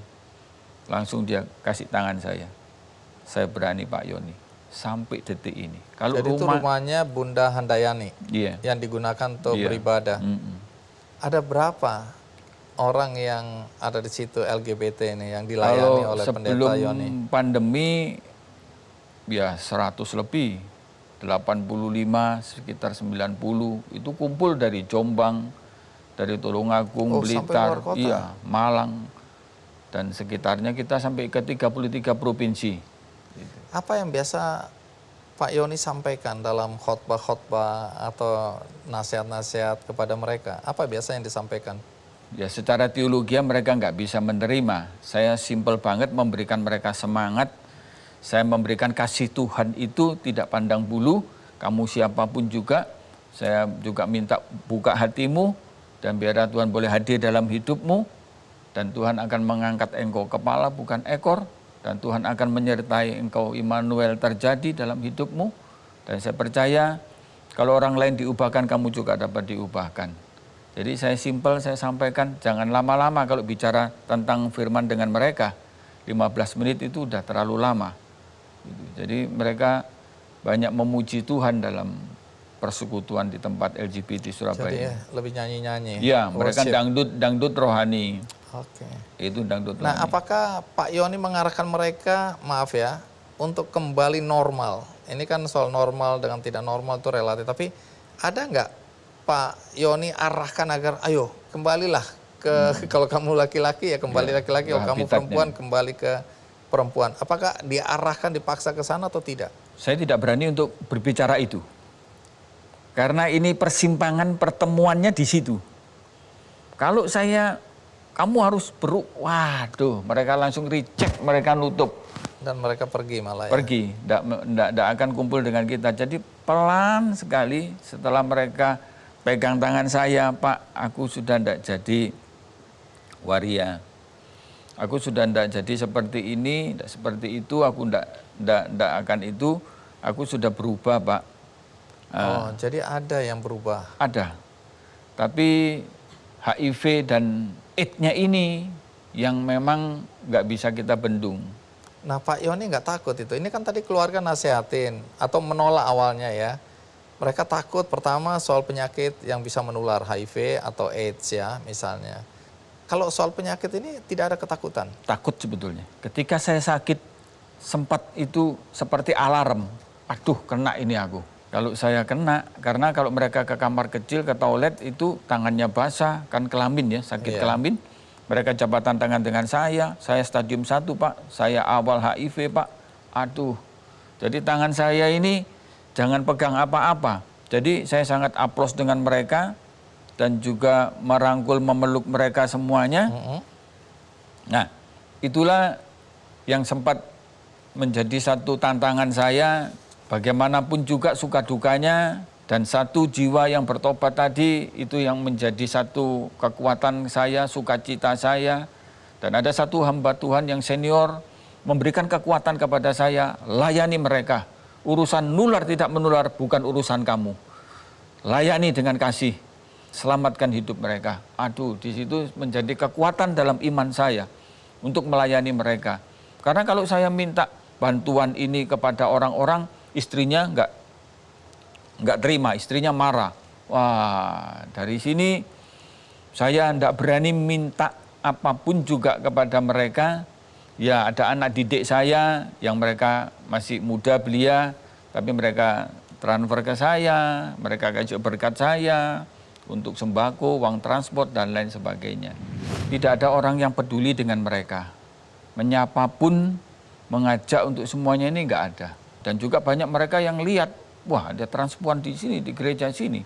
Langsung dia kasih tangan saya. Saya berani Pak Yoni. Sampai detik ini. Kalau jadi itu rumahnya Bunda Handayani? Iya. Yang digunakan untuk beribadah? Ada berapa orang yang ada di situ LGBT ini yang dilayani oleh Pendeta Yoni? Sebelum pandemi, ya 100 lebih, 85, sekitar 90, itu kumpul dari Jombang, dari Tulungagung, Blitar, iya, Malang, dan sekitarnya kita sampai ke 33 provinsi. Apa yang biasa Pak Yoni sampaikan dalam khotbah-khotbah atau nasihat-nasihat kepada mereka? Apa biasa yang disampaikan? Ya secara teologi mereka nggak bisa menerima. Saya simpel banget memberikan mereka semangat. Saya memberikan kasih Tuhan itu tidak pandang bulu, kamu siapapun juga. Saya juga minta buka hatimu dan biar Tuhan boleh hadir dalam hidupmu. Dan Tuhan akan mengangkat engkau kepala bukan ekor. Dan Tuhan akan menyertai engkau Immanuel terjadi dalam hidupmu. Dan saya percaya kalau orang lain diubahkan, kamu juga dapat diubahkan. Jadi saya simpel, saya sampaikan jangan lama-lama kalau bicara tentang firman dengan mereka. 15 menit itu udah terlalu lama. Jadi mereka banyak memuji Tuhan dalam persekutuan di tempat LGBT Surabaya. Jadi lebih nyanyi-nyanyi. Iya, mereka dangdut rohani. Oke. Itu dangdut rohani. Nah, apakah Pak Yoni mengarahkan mereka, maaf ya, untuk kembali normal? Ini kan soal normal dengan tidak normal itu relatif. Tapi ada nggak Pak Yoni arahkan agar, ayo kembalilah ke kalau kamu laki-laki ya kembali laki-laki, kalau kamu perempuan kembali ke perempuan. Apakah diarahkan, dipaksa ke sana atau tidak? Saya tidak berani untuk berbicara itu. Karena ini persimpangan pertemuannya di situ. Kalau kamu harus waduh, mereka langsung reject, mereka nutup. Dan mereka pergi malah ya? Pergi, tidak akan kumpul dengan kita. Jadi pelan sekali setelah mereka pegang tangan saya, Pak, aku sudah tidak jadi waria. Aku sudah tidak jadi seperti ini, tidak seperti itu, aku tidak akan itu. Aku sudah berubah, Pak. Oh, jadi ada yang berubah? Ada. Tapi HIV dan AIDS-nya ini yang memang nggak bisa kita bendung. Nah, Pak Yoni nggak takut itu? Ini kan tadi keluarga nasihatin atau menolak awalnya ya. Mereka takut pertama soal penyakit yang bisa menular, HIV atau AIDS ya misalnya. Kalau soal penyakit ini tidak ada ketakutan? Takut sebetulnya. Ketika saya sakit, sempat itu seperti alarm. Aduh, kena ini aku. Kalau saya kena, karena kalau mereka ke kamar kecil, ke toilet itu tangannya basah, kan kelamin ya, sakit kelamin. Mereka jabatan tangan dengan saya stadium 1 Pak, saya awal HIV Pak. Aduh, jadi tangan saya ini jangan pegang apa-apa. Jadi saya sangat aplos dengan mereka dan juga merangkul, memeluk mereka semuanya. Nah, itulah yang sempat menjadi satu tantangan saya. Bagaimanapun juga suka dukanya, dan satu jiwa yang bertobat tadi itu yang menjadi satu kekuatan saya, sukacita saya. Dan ada satu hamba Tuhan yang senior memberikan kekuatan kepada saya, layani mereka. Urusan nular tidak menular bukan urusan kamu. Layani dengan kasih, selamatkan hidup mereka. Aduh, di situ menjadi kekuatan dalam iman saya untuk melayani mereka. Karena kalau saya minta bantuan ini kepada orang-orang, istrinya nggak terima, istrinya marah. Wah, dari sini saya tidak berani minta apapun juga kepada mereka. Ya, ada anak didik saya yang mereka masih muda belia, tapi mereka transfer ke saya, mereka kasih berkat saya untuk sembako, uang transport, dan lain sebagainya. Tidak ada orang yang peduli dengan mereka. Menyapa pun, mengajak untuk semuanya ini nggak ada. Dan juga banyak mereka yang lihat, wah ada transpuan di sini, di gereja sini.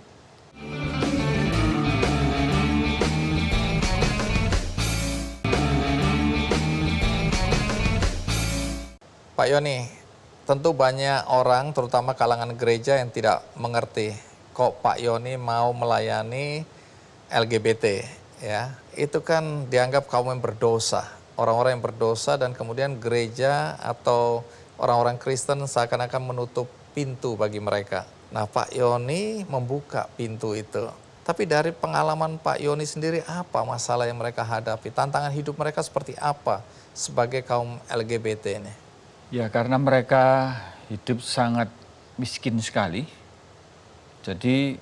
Pak Yoni, tentu banyak orang, terutama kalangan gereja yang tidak mengerti kok Pak Yoni mau melayani LGBT. Ya, itu kan dianggap kaum yang berdosa, orang-orang yang berdosa, dan kemudian gereja atau orang-orang Kristen seakan-akan menutup pintu bagi mereka. Nah, Pak Yoni membuka pintu itu. Tapi dari pengalaman Pak Yoni sendiri, apa masalah yang mereka hadapi? Tantangan hidup mereka seperti apa sebagai kaum LGBT ini? Ya, karena mereka hidup sangat miskin sekali. Jadi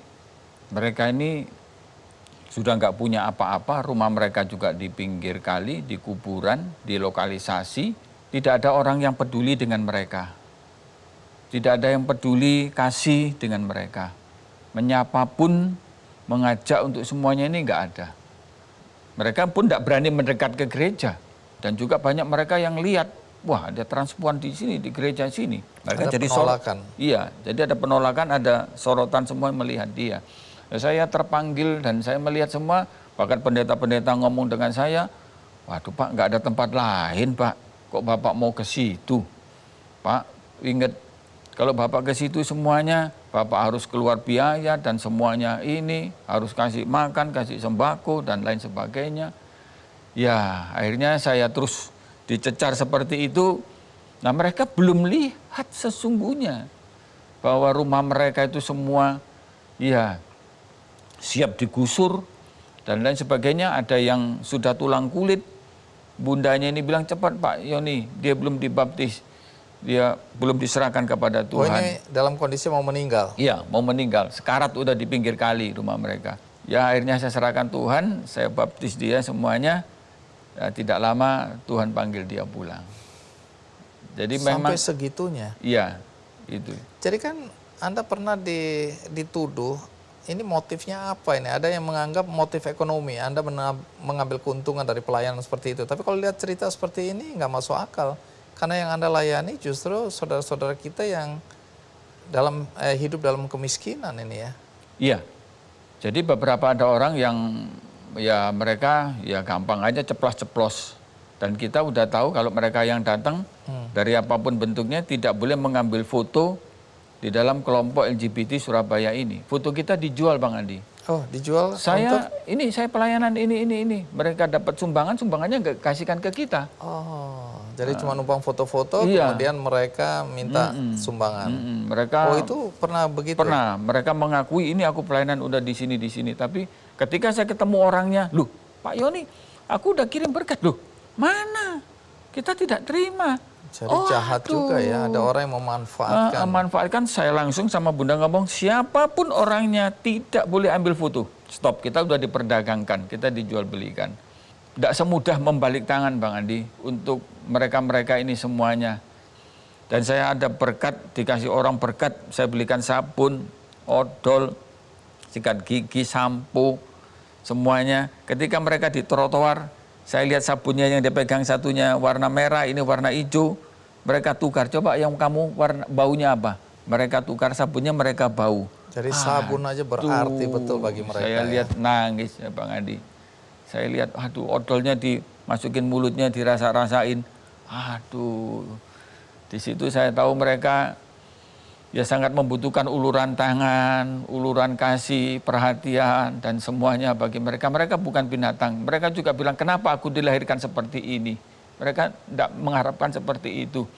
mereka ini sudah nggak punya apa-apa, rumah mereka juga di pinggir kali, di kuburan, di lokalisasi. Tidak ada orang yang peduli dengan mereka. Tidak ada yang peduli kasih dengan mereka. Menyapa pun, mengajak untuk semuanya ini nggak ada. Mereka pun tidak berani mendekat ke gereja. Dan juga banyak mereka yang lihat, wah ada transpuan di sini, di gereja sini. Mereka ada jadi penolakan. Iya, jadi ada penolakan, ada sorotan semua melihat dia. Saya terpanggil dan saya melihat semua, bahkan pendeta-pendeta ngomong dengan saya, waduh Pak, nggak ada tempat lain Pak. Kok Bapak mau ke situ? Pak, ingat kalau Bapak ke situ semuanya, Bapak harus keluar biaya dan semuanya ini, harus kasih makan, kasih sembako dan lain sebagainya. Ya, akhirnya saya terus dicecar seperti itu. Nah, mereka belum lihat sesungguhnya bahwa rumah mereka itu semua ya siap digusur dan lain sebagainya. Ada yang sudah tulang kulit. Bundanya ini bilang, cepat Pak Yoni, dia belum dibaptis, dia belum diserahkan kepada Tuhan. Oh, ini dalam kondisi mau meninggal? Iya, mau meninggal. Sekarat udah di pinggir kali rumah mereka. Ya akhirnya saya serahkan Tuhan, saya baptis dia semuanya. Ya, tidak lama Tuhan panggil dia pulang. Jadi sampai memang segitunya? Iya, itu. Jadi kan Anda pernah dituduh, ini motifnya apa ini? Ada yang menganggap motif ekonomi, Anda mengambil keuntungan dari pelayanan seperti itu. Tapi kalau lihat cerita seperti ini nggak masuk akal. Karena yang Anda layani justru saudara-saudara kita yang hidup dalam kemiskinan ini ya. Iya. Jadi beberapa ada orang yang ya mereka ya gampang aja ceplos-ceplos. Dan kita udah tahu kalau mereka yang datang dari apapun bentuknya tidak boleh mengambil foto di dalam kelompok LGBT Surabaya ini. Foto kita dijual, Bang Andi. Oh, dijual Saya pelayanan ini. Mereka dapat sumbangannya nggak kasihkan ke kita. Oh, jadi cuma numpang foto-foto, iya. kemudian mereka minta sumbangan. Mereka Oh, itu pernah begitu? Pernah. Mereka mengakui ini aku pelayanan udah di sini. Tapi ketika saya ketemu orangnya, loh Pak Yoni, aku udah kirim berkat. Loh, mana? Kita tidak terima. Jadi jahat juga ya, ada orang yang memanfaatkan. Memanfaatkan, saya langsung sama Bunda ngomong, siapapun orangnya tidak boleh ambil foto. Stop, kita udah diperdagangkan, kita dijual belikan. Tidak semudah membalik tangan Bang Andi untuk mereka-mereka ini semuanya. Dan saya ada berkat, dikasih orang berkat, saya belikan sabun, odol, sikat gigi, sampo, semuanya. Ketika mereka di trotoar, saya lihat sabunnya yang dipegang satunya warna merah, ini warna hijau. Mereka tukar, coba yang kamu warna baunya apa? Mereka tukar sabunnya, mereka bau. Jadi sabun aja berarti betul bagi mereka. Saya lihat nangis ya Bang Andi. Saya lihat, aduh odolnya dimasukin mulutnya, dirasa-rasain. Aduh, di situ saya tahu mereka ya sangat membutuhkan uluran tangan, uluran kasih, perhatian, dan semuanya bagi mereka. Mereka bukan binatang. Mereka juga bilang, kenapa aku dilahirkan seperti ini? Mereka tidak mengharapkan seperti itu.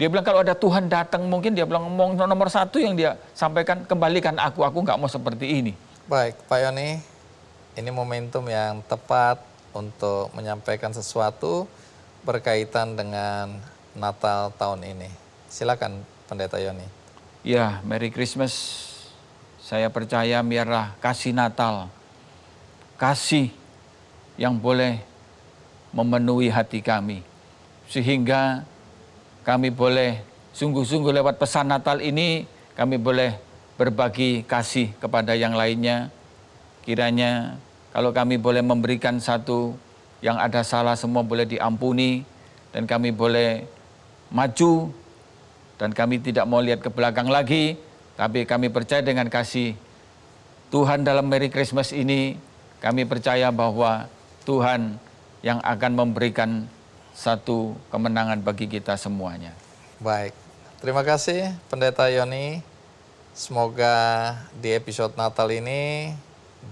Dia bilang, kalau ada Tuhan datang, mungkin dia bilang, nomor satu yang dia sampaikan, kembalikan aku nggak mau seperti ini. Baik, Pak Yoni, ini momentum yang tepat untuk menyampaikan sesuatu berkaitan dengan Natal tahun ini. Silakan, Pendeta Yoni. Ya, Merry Christmas. Saya percaya biarlah kasih Natal, kasih yang boleh memenuhi hati kami. Sehingga kami boleh sungguh-sungguh lewat pesan Natal ini, kami boleh berbagi kasih kepada yang lainnya. Kiranya kalau kami boleh memberikan satu yang ada salah semua boleh diampuni, dan kami boleh maju. Dan kami tidak mau lihat ke belakang lagi, tapi kami percaya dengan kasih Tuhan dalam Merry Christmas ini, kami percaya bahwa Tuhan yang akan memberikan satu kemenangan bagi kita semuanya. Baik, terima kasih Pendeta Yoni. Semoga di episode Natal ini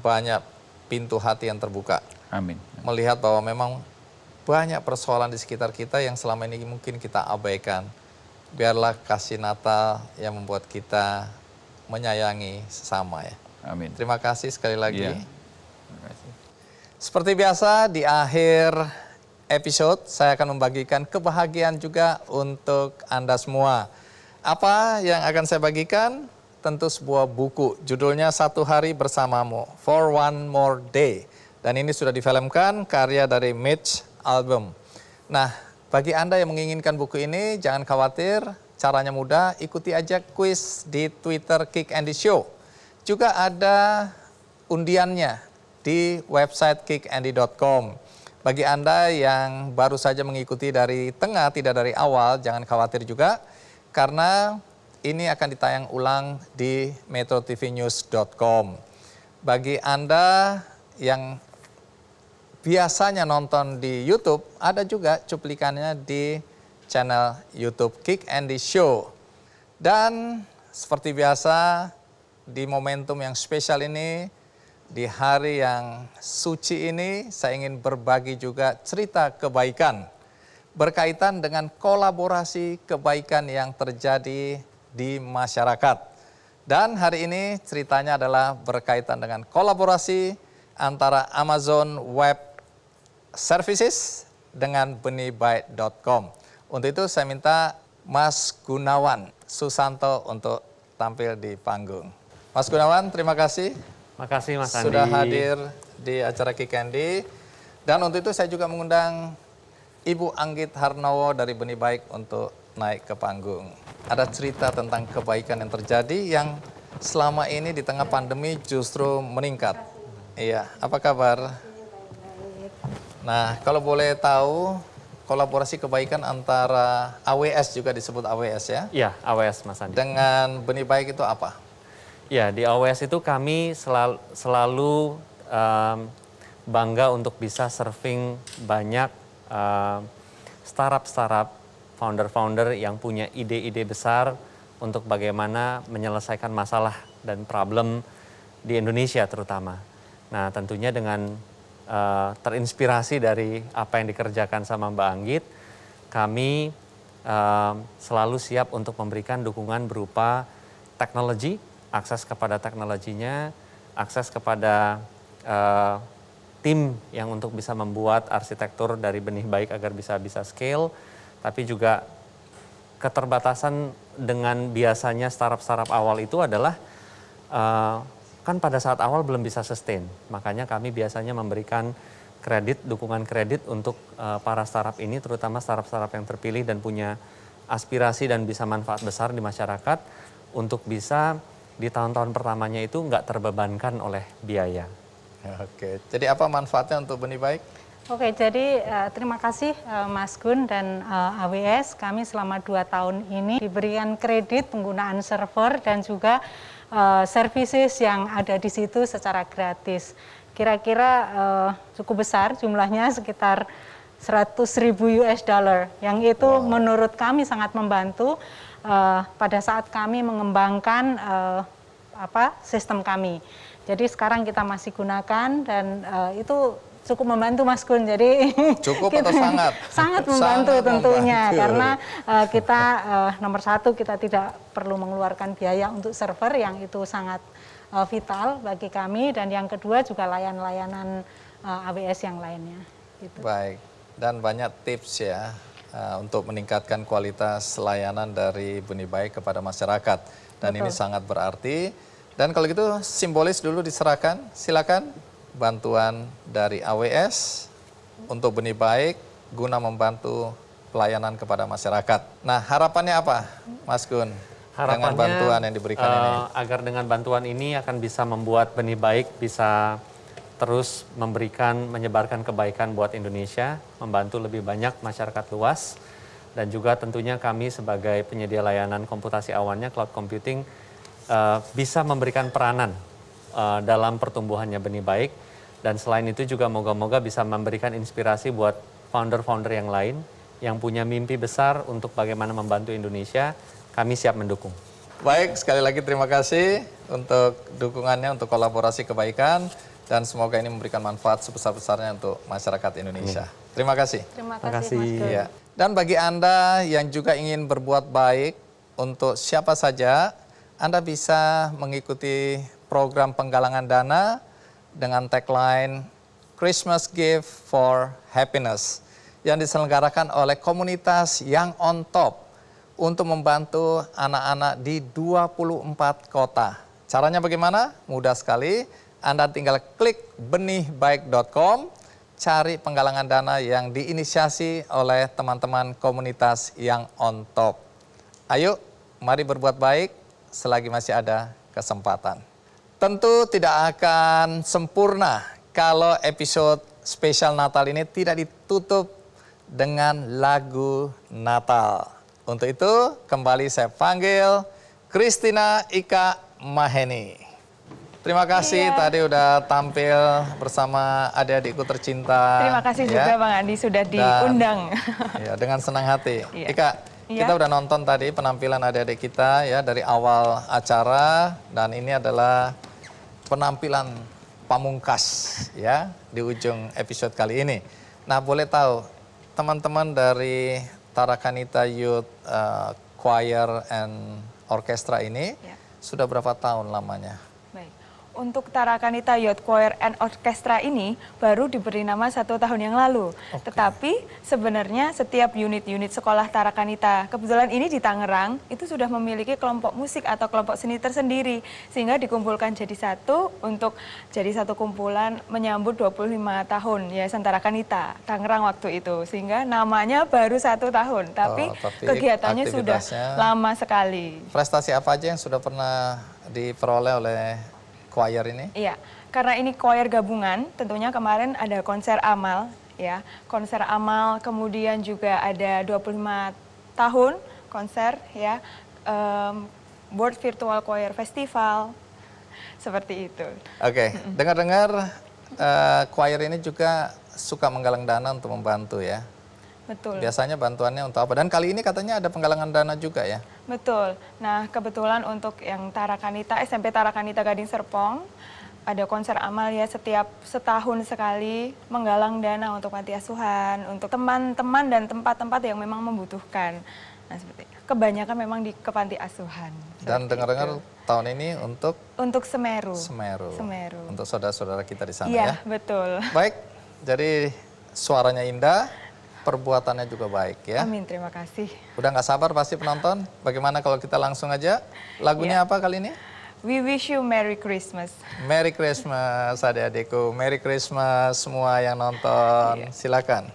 banyak pintu hati yang terbuka. Amin. Melihat bahwa memang banyak persoalan di sekitar kita yang selama ini mungkin kita abaikan. Biarlah kasih Natal yang membuat kita menyayangi sesama ya. Amin. Terima kasih sekali lagi. Ya. Terima kasih. Seperti biasa di akhir episode saya akan membagikan kebahagiaan juga untuk Anda semua. Apa yang akan saya bagikan? Tentu sebuah buku, judulnya Satu Hari Bersamamu, For One More Day. Dan ini sudah difilmkan, karya dari Mitch Albom. Nah, bagi Anda yang menginginkan buku ini, jangan khawatir, caranya mudah, ikuti aja kuis di Twitter Kick Andy Show. Juga ada undiannya di website kickandy.com. Bagi Anda yang baru saja mengikuti dari tengah, tidak dari awal, jangan khawatir juga, karena ini akan ditayang ulang di metrotvnews.com. Bagi Anda yang biasanya nonton di YouTube, ada juga cuplikannya di channel YouTube Kick Andy Show. Dan seperti biasa, di momentum yang spesial ini, di hari yang suci ini, saya ingin berbagi juga cerita kebaikan berkaitan dengan kolaborasi kebaikan yang terjadi di masyarakat. Dan hari ini ceritanya adalah berkaitan dengan kolaborasi antara Amazon Web Services dengan benihbaik.com. Untuk itu saya minta Mas Gunawan Susanto untuk tampil di panggung. Mas Gunawan, terima kasih. Makasih Mas Andi. Sudah hadir di acara Kick Andy. Dan untuk itu saya juga mengundang Ibu Anggit Harnowo dari Benih Baik untuk naik ke panggung. Ada cerita tentang kebaikan yang terjadi yang selama ini di tengah pandemi justru meningkat. Iya, apa kabar? Nah, kalau boleh tahu, kolaborasi kebaikan antara AWS juga disebut AWS ya? Iya, AWS Mas Andi. Dengan Benih Baik itu apa? Ya, di AWS itu kami selalu bangga untuk bisa serving banyak startup-startup, founder-founder yang punya ide-ide besar untuk bagaimana menyelesaikan masalah dan problem di Indonesia terutama. Nah, tentunya dengan terinspirasi dari apa yang dikerjakan sama Mbak Anggit, kami selalu siap untuk memberikan dukungan berupa teknologi, akses kepada teknologinya, akses kepada tim yang untuk bisa membuat arsitektur dari benih baik agar bisa scale, tapi juga keterbatasan dengan biasanya startup-startup awal itu adalah kan pada saat awal belum bisa sustain, makanya kami biasanya memberikan dukungan kredit untuk para startup ini, terutama startup-startup yang terpilih dan punya aspirasi dan bisa manfaat besar di masyarakat untuk bisa di tahun-tahun pertamanya itu nggak terbebankan oleh biaya. Oke, jadi apa manfaatnya untuk Benih Baik? Oke, jadi terima kasih Mas Gun dan AWS. Kami selama 2 tahun ini diberikan kredit penggunaan server dan juga services yang ada di situ secara gratis. Kira-kira cukup besar jumlahnya, sekitar $100.000 yang itu menurut kami sangat membantu pada saat kami mengembangkan sistem kami. Jadi sekarang kita masih gunakan dan itu cukup membantu Mas Gun. Jadi cukup atau sangat? Sangat membantu tentunya karena kita nomor satu kita tidak perlu mengeluarkan biaya untuk server yang itu sangat vital bagi kami, dan yang kedua juga layanan AWS yang lainnya. Gitu. Baik, dan banyak tips ya untuk meningkatkan kualitas layanan dari Benih Baik kepada masyarakat, dan Betul. ini sangat berarti. Dan kalau gitu simbolis dulu diserahkan, silakan bantuan dari AWS untuk Benih Baik guna membantu pelayanan kepada masyarakat. Nah, harapannya apa, Mas Gun? Dengan bantuan yang diberikan ini. Agar dengan bantuan ini akan bisa membuat Benih Baik bisa terus menyebarkan kebaikan buat Indonesia, membantu lebih banyak masyarakat luas, dan juga tentunya kami sebagai penyedia layanan komputasi awannya, cloud computing, bisa memberikan peranan dalam pertumbuhannya Benih Baik, dan selain itu juga moga-moga bisa memberikan inspirasi buat founder-founder yang lain yang punya mimpi besar untuk bagaimana membantu Indonesia. Kami siap mendukung. Baik, sekali lagi terima kasih untuk dukungannya, untuk kolaborasi kebaikan, dan semoga ini memberikan manfaat sebesar-besarnya untuk masyarakat Indonesia. Terima kasih. Terima kasih, Mas Gun. Ya. Dan bagi Anda yang juga ingin berbuat baik untuk siapa saja, Anda bisa mengikuti program penggalangan dana dengan tagline Christmas Gift for Happiness yang diselenggarakan oleh komunitas yang on top untuk membantu anak-anak di 24 kota. Caranya bagaimana? Mudah sekali. Anda tinggal klik benihbaik.com, cari penggalangan dana yang diinisiasi oleh teman-teman komunitas yang on top. Ayo, mari berbuat baik selagi masih ada kesempatan. Tentu tidak akan sempurna kalau episode spesial Natal ini tidak ditutup dengan lagu Natal. Untuk itu, kembali saya panggil Christina Ika Maheni. Terima kasih tadi udah tampil bersama adik-adikku tercinta. Terima kasih juga Bang Andi sudah diundang. Ya, dengan senang hati. Ika, kita udah nonton tadi penampilan adik-adik kita ya dari awal acara, dan ini adalah penampilan pamungkas ya di ujung episode kali ini. Nah, boleh tahu teman-teman dari Tarakanita Youth Choir and Orchestra ini sudah berapa tahun lamanya? Baik. Untuk Tarakanita Youth Choir and Orchestra ini baru diberi nama 1 tahun yang lalu. Tetapi sebenarnya setiap unit-unit sekolah Tarakanita, kebetulan ini di Tangerang, itu sudah memiliki kelompok musik atau kelompok seni tersendiri. Sehingga dikumpulkan jadi satu untuk jadi satu kumpulan menyambut 25 tahun Yayasan Tarakanita Tangerang waktu itu. Sehingga namanya baru 1 tahun, tapi kegiatannya sudah lama sekali. Prestasi apa aja yang sudah pernah diperoleh oleh choir ini? Iya, karena ini choir gabungan, tentunya kemarin ada konser amal, ya, konser amal, kemudian juga ada 25 tahun konser, ya, World Virtual Choir Festival, seperti itu. Oke, dengar-dengar choir ini juga suka menggalang dana untuk membantu ya. Betul. Biasanya bantuannya untuk apa? Dan kali ini katanya ada penggalangan dana juga ya? Betul. Nah, kebetulan untuk yang Tarakanita, SMP Tarakanita Gading Serpong, ada konser amal ya setiap setahun sekali menggalang dana untuk panti asuhan, untuk teman-teman dan tempat-tempat yang memang membutuhkan. Nah, seperti kebanyakan memang di ke panti asuhan. Dan dengar-dengar tahun ini untuk Semeru. Semeru. Semeru. Untuk saudara-saudara kita di sana Iya, ya. betul. Baik, jadi suaranya indah, perbuatannya juga baik ya. Amin, terima kasih. Udah nggak sabar pasti penonton. Bagaimana kalau kita langsung aja? Lagunya apa kali ini? We wish you Merry Christmas. Merry Christmas adik-adikku. Merry Christmas semua yang nonton. Silakan.